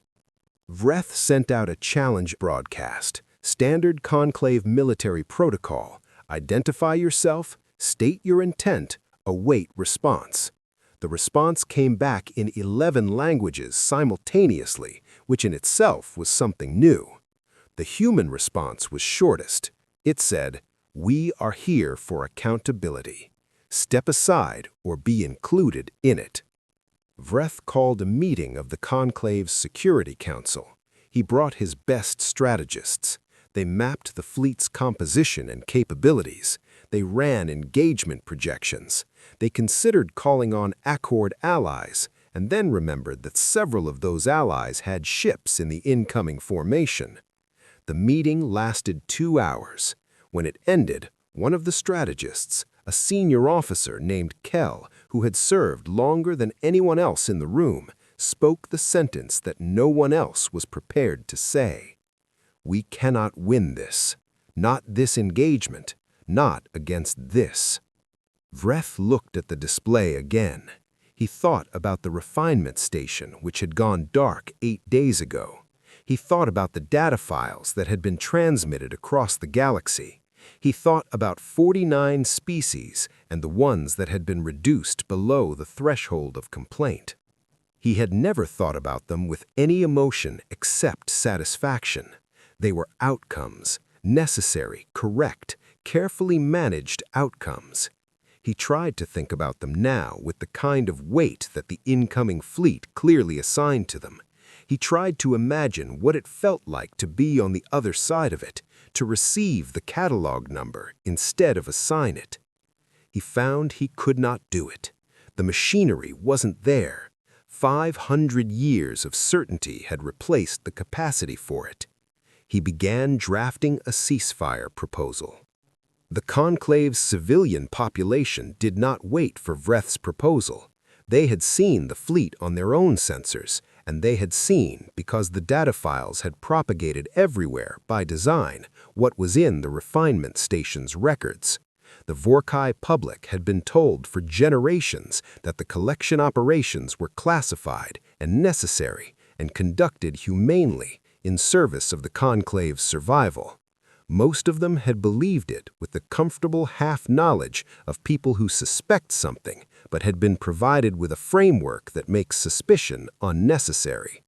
Vreth sent out a challenge broadcast, standard Conclave military protocol. Identify yourself, state your intent, await response. The response came back in 11 languages simultaneously, which in itself was something new. The human response was shortest. It said, "We are here for accountability. Step aside or be included in it." Vreth called a meeting of the Conclave's Security Council. He brought his best strategists. They mapped the fleet's composition and capabilities. They ran engagement projections. They considered calling on Accord allies, and then remembered that several of those allies had ships in the incoming formation. The meeting lasted 2 hours. When it ended, one of the strategists, a senior officer named Caelum, who had served longer than anyone else in the room, spoke the sentence that no one else was prepared to say. "We cannot win this. Not this engagement. Not against this." Vreth looked at the display again. He thought about the refinement station, which had gone dark 8 days ago. He thought about the data files that had been transmitted across the galaxy. He thought about 49 species and the ones that had been reduced below the threshold of complaint. He had never thought about them with any emotion except satisfaction. They were outcomes, necessary, correct, carefully managed outcomes. He tried to think about them now with the kind of weight that the incoming fleet clearly assigned to them. He tried to imagine what it felt like to be on the other side of it, to receive the catalog number instead of assign it. He found he could not do it. The machinery wasn't there. 500 years of certainty had replaced the capacity for it. He began drafting a ceasefire proposal. The Conclave's civilian population did not wait for Vreth's proposal. They had seen the fleet on their own sensors, and they had seen, because the data files had propagated everywhere by design, what was in the refinement station's records. The Vorkai public had been told for generations that the collection operations were classified and necessary and conducted humanely in service of the Conclave's survival. Most of them had believed it with the comfortable half-knowledge of people who suspect something but had been provided with a framework that makes suspicion unnecessary.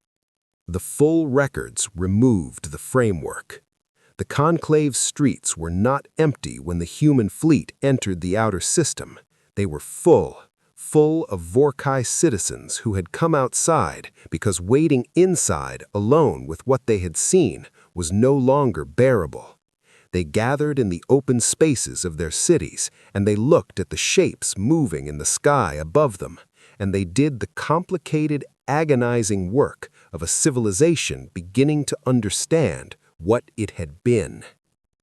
The full records removed the framework. The Conclave's streets were not empty when the human fleet entered the outer system. They were full of Vorkai citizens who had come outside because waiting inside alone with what they had seen was no longer bearable. They gathered in the open spaces of their cities, and they looked at the shapes moving in the sky above them, and they did the complicated, agonizing work of a civilization beginning to understand what it had been.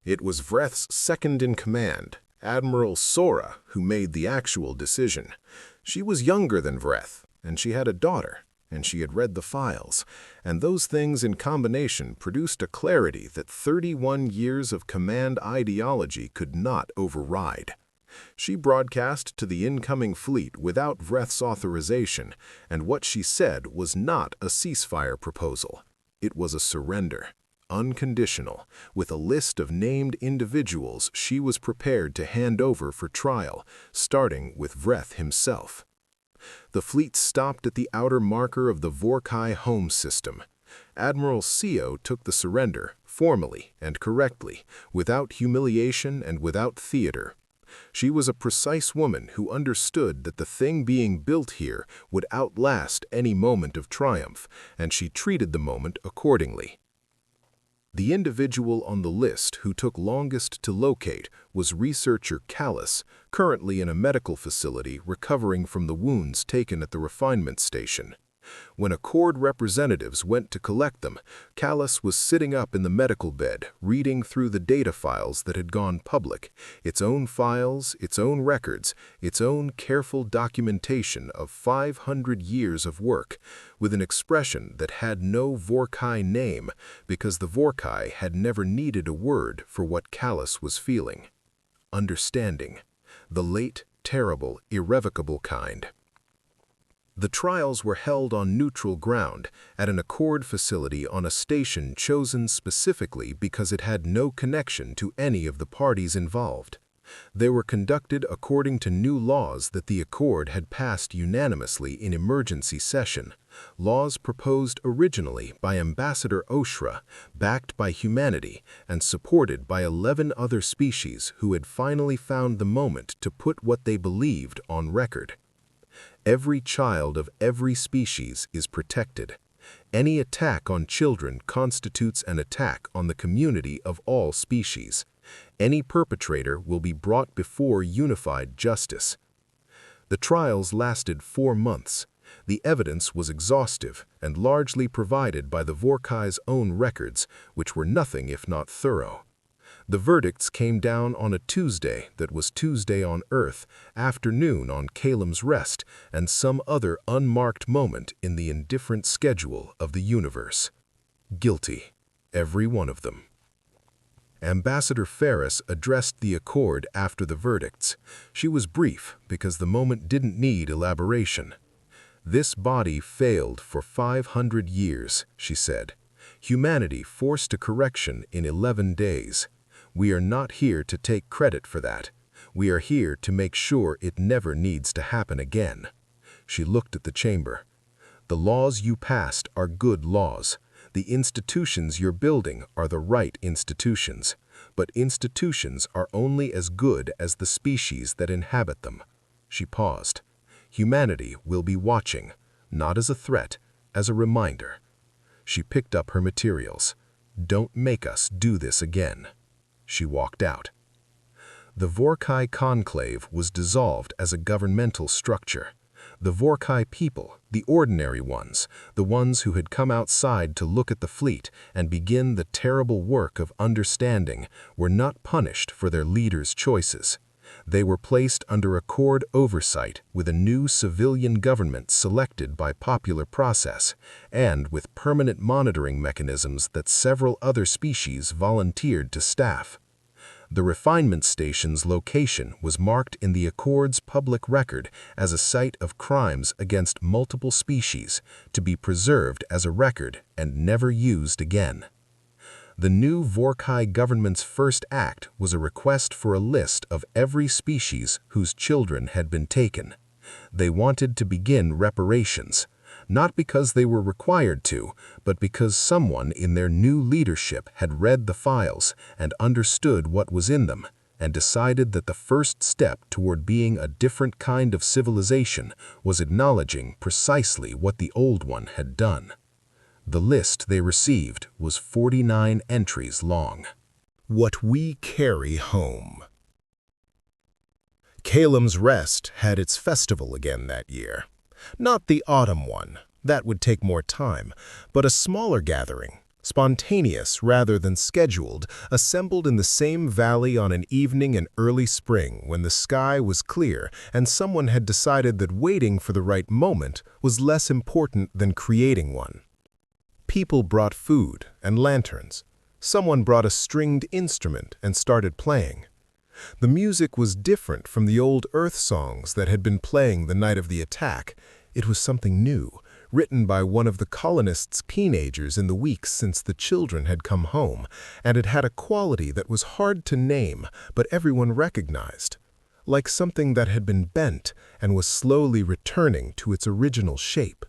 It was Vreth's second-in-command, Admiral Sora, who made the actual decision. She was younger than Vreth, and she had a daughter, and she had read the files, and those things in combination produced a clarity that 31 years of command ideology could not override. She broadcast to the incoming fleet without Vreth's authorization, and what she said was not a ceasefire proposal. It was a surrender, unconditional, with a list of named individuals she was prepared to hand over for trial, starting with Vreth himself. The fleet stopped at the outer marker of the Vorkai home system. Admiral Seo took the surrender, formally and correctly, without humiliation and without theater. She was a precise woman who understood that the thing being built here would outlast any moment of triumph, and she treated the moment accordingly. The individual on the list who took longest to locate was researcher Caelum, currently in a medical facility recovering from the wounds taken at the refinement station. When Accord representatives went to collect them, Caelum was sitting up in the medical bed, reading through the data files that had gone public, its own files, its own records, its own careful documentation of 500 years of work, with an expression that had no Vorkai name because the Vorkai had never needed a word for what Caelum was feeling. Understanding. The late, terrible, irrevocable kind. The trials were held on neutral ground at an Accord facility on a station chosen specifically because it had no connection to any of the parties involved. They were conducted according to new laws that the Accord had passed unanimously in emergency session, laws proposed originally by Ambassador Oshra, backed by humanity, and supported by 11 other species who had finally found the moment to put what they believed on record. Every child of every species is protected. Any attack on children constitutes an attack on the community of all species. Any perpetrator will be brought before unified justice. The trials lasted 4 months. The evidence was exhaustive and largely provided by the Vorkai's own records, which were nothing if not thorough. The verdicts came down on a Tuesday that was Tuesday on Earth, afternoon on Caelum's rest, and some other unmarked moment in the indifferent schedule of the universe. Guilty, every one of them. Ambassador Ferris addressed the accord after the verdicts. She was brief because the moment didn't need elaboration. This body failed for 500 years, she said. Humanity forced a correction in 11 days. We are not here to take credit for that. We are here to make sure it never needs to happen again. She looked at the chamber. The laws you passed are good laws. The institutions you're building are the right institutions. But institutions are only as good as the species that inhabit them. She paused. Humanity will be watching, not as a threat, as a reminder. She picked up her materials. Don't make us do this again. She walked out. The Vorkai conclave was dissolved as a governmental structure. The Vorkai people, the ordinary ones, the ones who had come outside to look at the fleet and begin the terrible work of understanding, were not punished for their leaders' choices. They were placed under accord oversight with a new civilian government selected by popular process, and with permanent monitoring mechanisms that several other species volunteered to staff. The refinement station's location was marked in the Accord's public record as a site of crimes against multiple species, to be preserved as a record and never used again. The new Vorkai government's first act was a request for a list of every species whose children had been taken. They wanted to begin reparations, not because they were required to, but because someone in their new leadership had read the files and understood what was in them, and decided that the first step toward being a different kind of civilization was acknowledging precisely what the old one had done. The list they received was 49 entries long. What we carry home. Caelum's Rest had its festival again that year. Not the autumn one, that would take more time, but a smaller gathering, spontaneous rather than scheduled, assembled in the same valley on an evening in early spring when the sky was clear and someone had decided that waiting for the right moment was less important than creating one. People brought food and lanterns. Someone brought a stringed instrument and started playing. The music was different from the old Earth songs that had been playing the night of the attack. It was something new, written by one of the colonists' teenagers in the weeks since the children had come home, and it had a quality that was hard to name, but everyone recognized, like something that had been bent and was slowly returning to its original shape.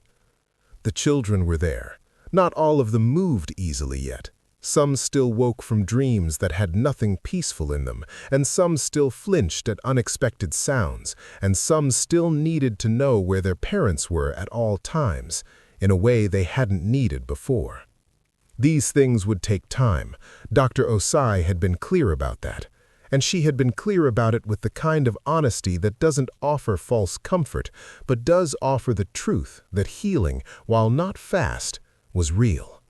The children were there. Not all of them moved easily yet. Some still woke from dreams that had nothing peaceful in them, and some still flinched at unexpected sounds, and some still needed to know where their parents were at all times, in a way they hadn't needed before. These things would take time. Dr. Osai had been clear about that, and she had been clear about it with the kind of honesty that doesn't offer false comfort, but does offer the truth that healing, while not fast, was real.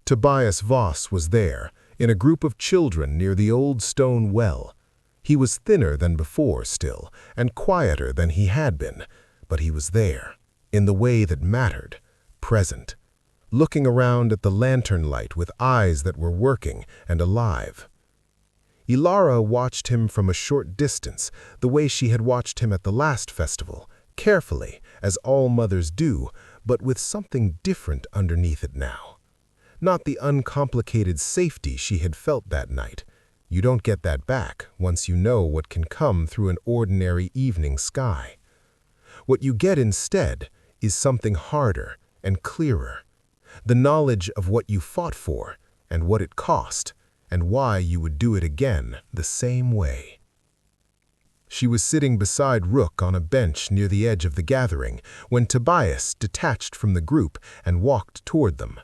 Tobias Voss was there, in a group of children near the old stone well. He was thinner than before still, and quieter than he had been, but he was there, in the way that mattered, present, looking around at the lantern light with eyes that were working and alive. Ilara watched him from a short distance, the way she had watched him at the last festival, carefully, as all mothers do, but with something different underneath it now. Not the uncomplicated safety she had felt that night. You don't get that back once you know what can come through an ordinary evening sky. What you get instead is something harder and clearer. The knowledge of what you fought for and what it cost, and why you would do it again the same way. She was sitting beside Rook on a bench near the edge of the gathering when Tobias detached from the group and walked toward them.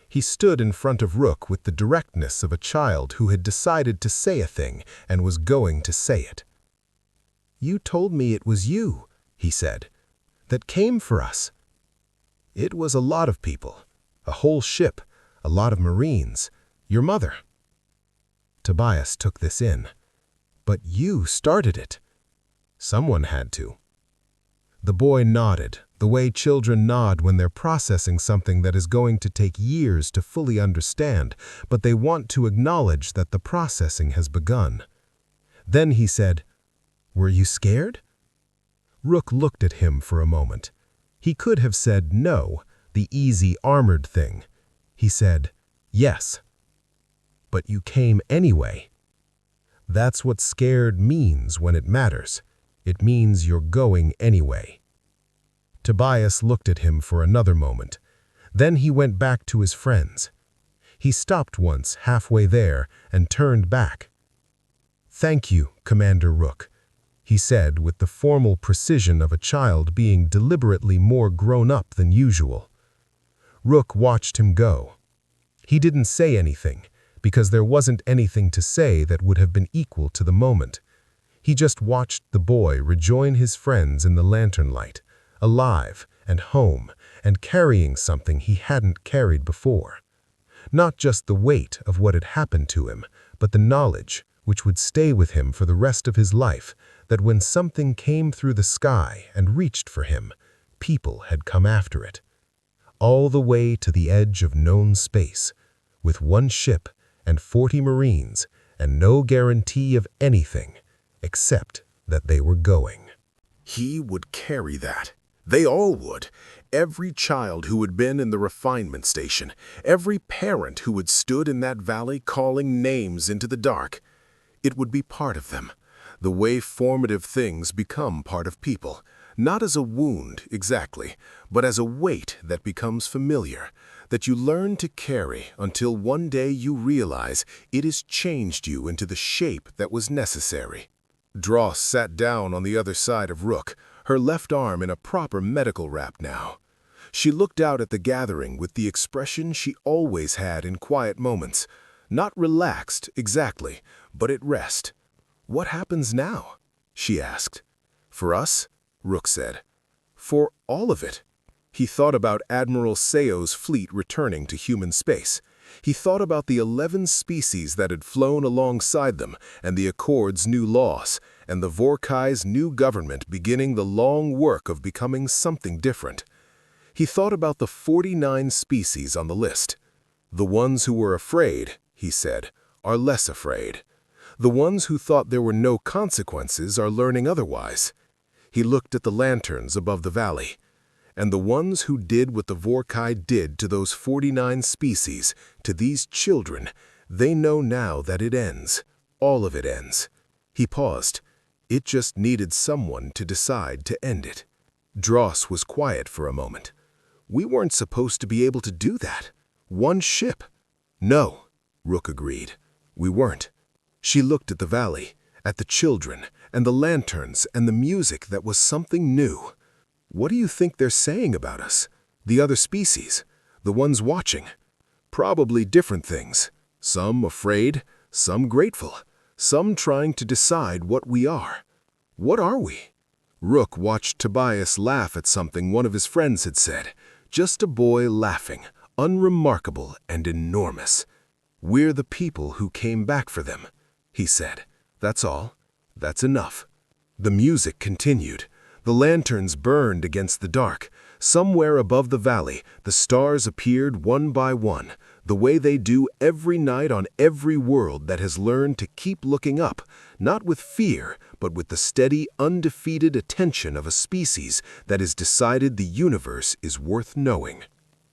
He stood in front of Rook with the directness of a child who had decided to say a thing and was going to say it. "You told me it was you," he said. that came for us. It was a lot of people, a whole ship, a lot of Marines, your mother. Tobias took this in. But you started it. Someone had to. The boy nodded, the way children nod when they're processing something that is going to take years to fully understand, but they want to acknowledge that the processing has begun. Then he said, "Were you scared?" Rook looked at him for a moment. He could have said no, the easy armored thing. He said, "Yes." "But you came anyway." That's what scared means when it matters. It means you're going anyway. Tobias looked at him for another moment. Then he went back to his friends. He stopped once halfway there and turned back. "Thank you, Commander Rook," he said with the formal precision of a child being deliberately more grown up than usual. Rook watched him go. He didn't say anything, because there wasn't anything to say that would have been equal to the moment. He just watched the boy rejoin his friends in the lantern light, alive and home and carrying something he hadn't carried before. Not just the weight of what had happened to him, but the knowledge, which would stay with him for the rest of his life, that when something came through the sky and reached for him, people had come after it. All the way to the edge of known space, with one ship and 40 Marines, and no guarantee of anything, except that they were going. He would carry that. They all would. Every child who had been in the refinement station, every parent who had stood in that valley calling names into the dark. It would be part of them. The way formative things become part of people, not as a wound exactly, but as a weight that becomes familiar, that you learn to carry until one day you realize it has changed you into the shape that was necessary. Dross sat down on the other side of Rook, her left arm in a proper medical wrap now. She looked out at the gathering with the expression she always had in quiet moments. Not relaxed, exactly, but at rest. "What happens now?" she asked. "For us?" Rook said. "For all of it." He thought about Admiral Seo's fleet returning to human space. He thought about the 11 species that had flown alongside them, and the Accord's new laws, and the Vorkai's new government beginning the long work of becoming something different. He thought about the 49 species on the list. The ones who were afraid, he said, are less afraid. The ones who thought there were no consequences are learning otherwise. He looked at the lanterns above the valley. And the ones who did what the Vorkai did to those 49 species, to these children, they know now that it ends. All of it ends. He paused. It just needed someone to decide to end it. Dross was quiet for a moment. "We weren't supposed to be able to do that. One ship." "No," Rook agreed. "We weren't." She looked at the valley, at the children, and the lanterns, and the music that was something new. "What do you think they're saying about us? The other species? The ones watching?" "Probably different things. Some afraid, some grateful, some trying to decide what we are. What are we?" Rook watched Tobias laugh at something one of his friends had said. Just a boy laughing, unremarkable and enormous. "We're the people who came back for them," he said. "That's all. That's enough." The music continued. The lanterns burned against the dark. Somewhere above the valley, the stars appeared one by one, the way they do every night on every world that has learned to keep looking up, not with fear, but with the steady, undefeated attention of a species that has decided the universe is worth knowing.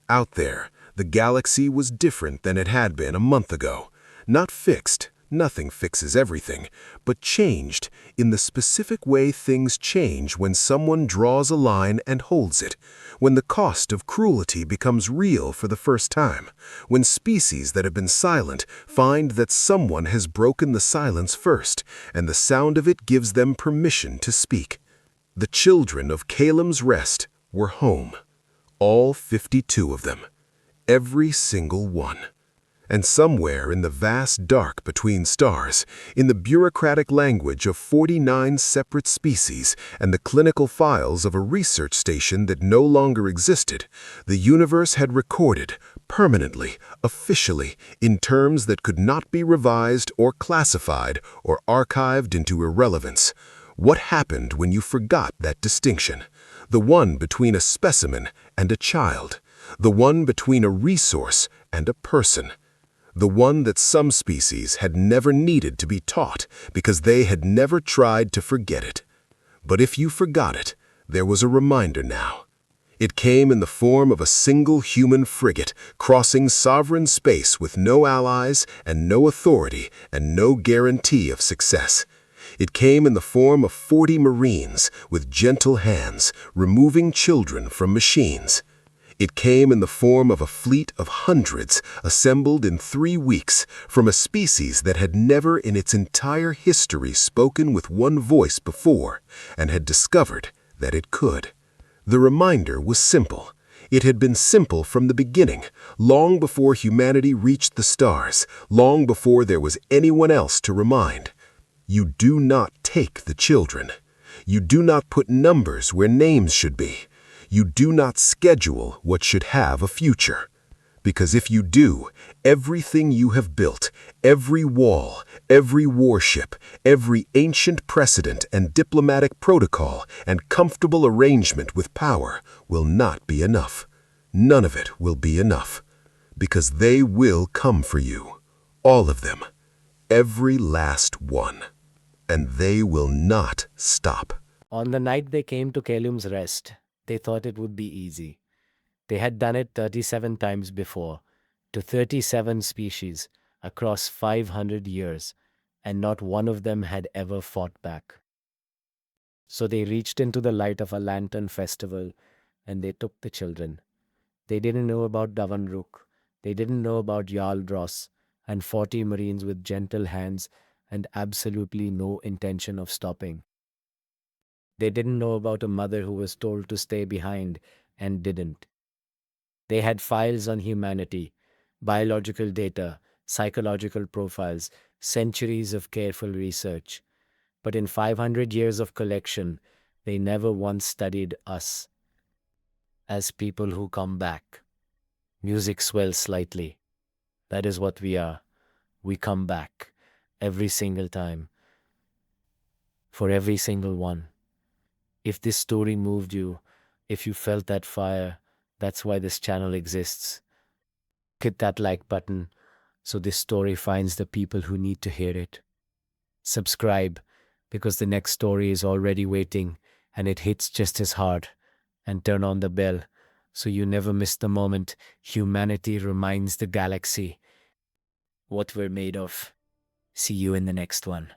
Out there, the galaxy was different than it had been a month ago. Not fixed. Nothing fixes everything, but changed in the specific way things change when someone draws a line and holds it, when the cost of cruelty becomes real for the first time, when species that have been silent find that someone has broken the silence first, and the sound of it gives them permission to speak. The children of Caelum's Rest were home. All 52 of them. Every single one. And somewhere in the vast dark between stars, in the bureaucratic language of 49 separate species and the clinical files of a research station that no longer existed, the universe had recorded, permanently, officially, in terms that could not be revised or classified or archived into irrelevance. What happened when you forgot that distinction? The one between a specimen and a child. The one between a resource and a person. The one that some species had never needed to be taught because they had never tried to forget it. But if you forgot it, there was a reminder now. It came in the form of a single human frigate crossing sovereign space with no allies and no authority and no guarantee of success. It came in the form of 40 Marines with gentle hands, removing children from machines. It came in the form of a fleet of hundreds assembled in 3 weeks from a species that had never in its entire history spoken with one voice before and had discovered that it could. The reminder was simple. It had been simple from the beginning, long before humanity reached the stars, long before there was anyone else to remind. You do not take the children. You do not put numbers where names should be. You do not schedule what should have a future. Because if you do, everything you have built, every wall, every warship, every ancient precedent and diplomatic protocol and comfortable arrangement with power will not be enough. None of it will be enough. Because they will come for you. All of them. Every last one. And they will not stop. On the night they came to Caelum's rest, they thought it would be easy. They had done it 37 times before, to 37 species, across 500 years, and not one of them had ever fought back. So they reached into the light of a lantern festival, and they took the children. They didn't know about Davan Rook. They didn't know about Jarl Dross, and 40 Marines with gentle hands and absolutely no intention of stopping. They didn't know about a mother who was told to stay behind and didn't. They had files on humanity, biological data, psychological profiles, centuries of careful research. But in 500 years of collection, they never once studied us as people who come back. Music swells slightly. That is what we are. We come back every single time. For every single one. If this story moved you, if you felt that fire, that's why this channel exists. Hit that like button so this story finds the people who need to hear it. Subscribe because the next story is already waiting and it hits just as hard. And turn on the bell so you never miss the moment humanity reminds the galaxy what we're made of. See you in the next one.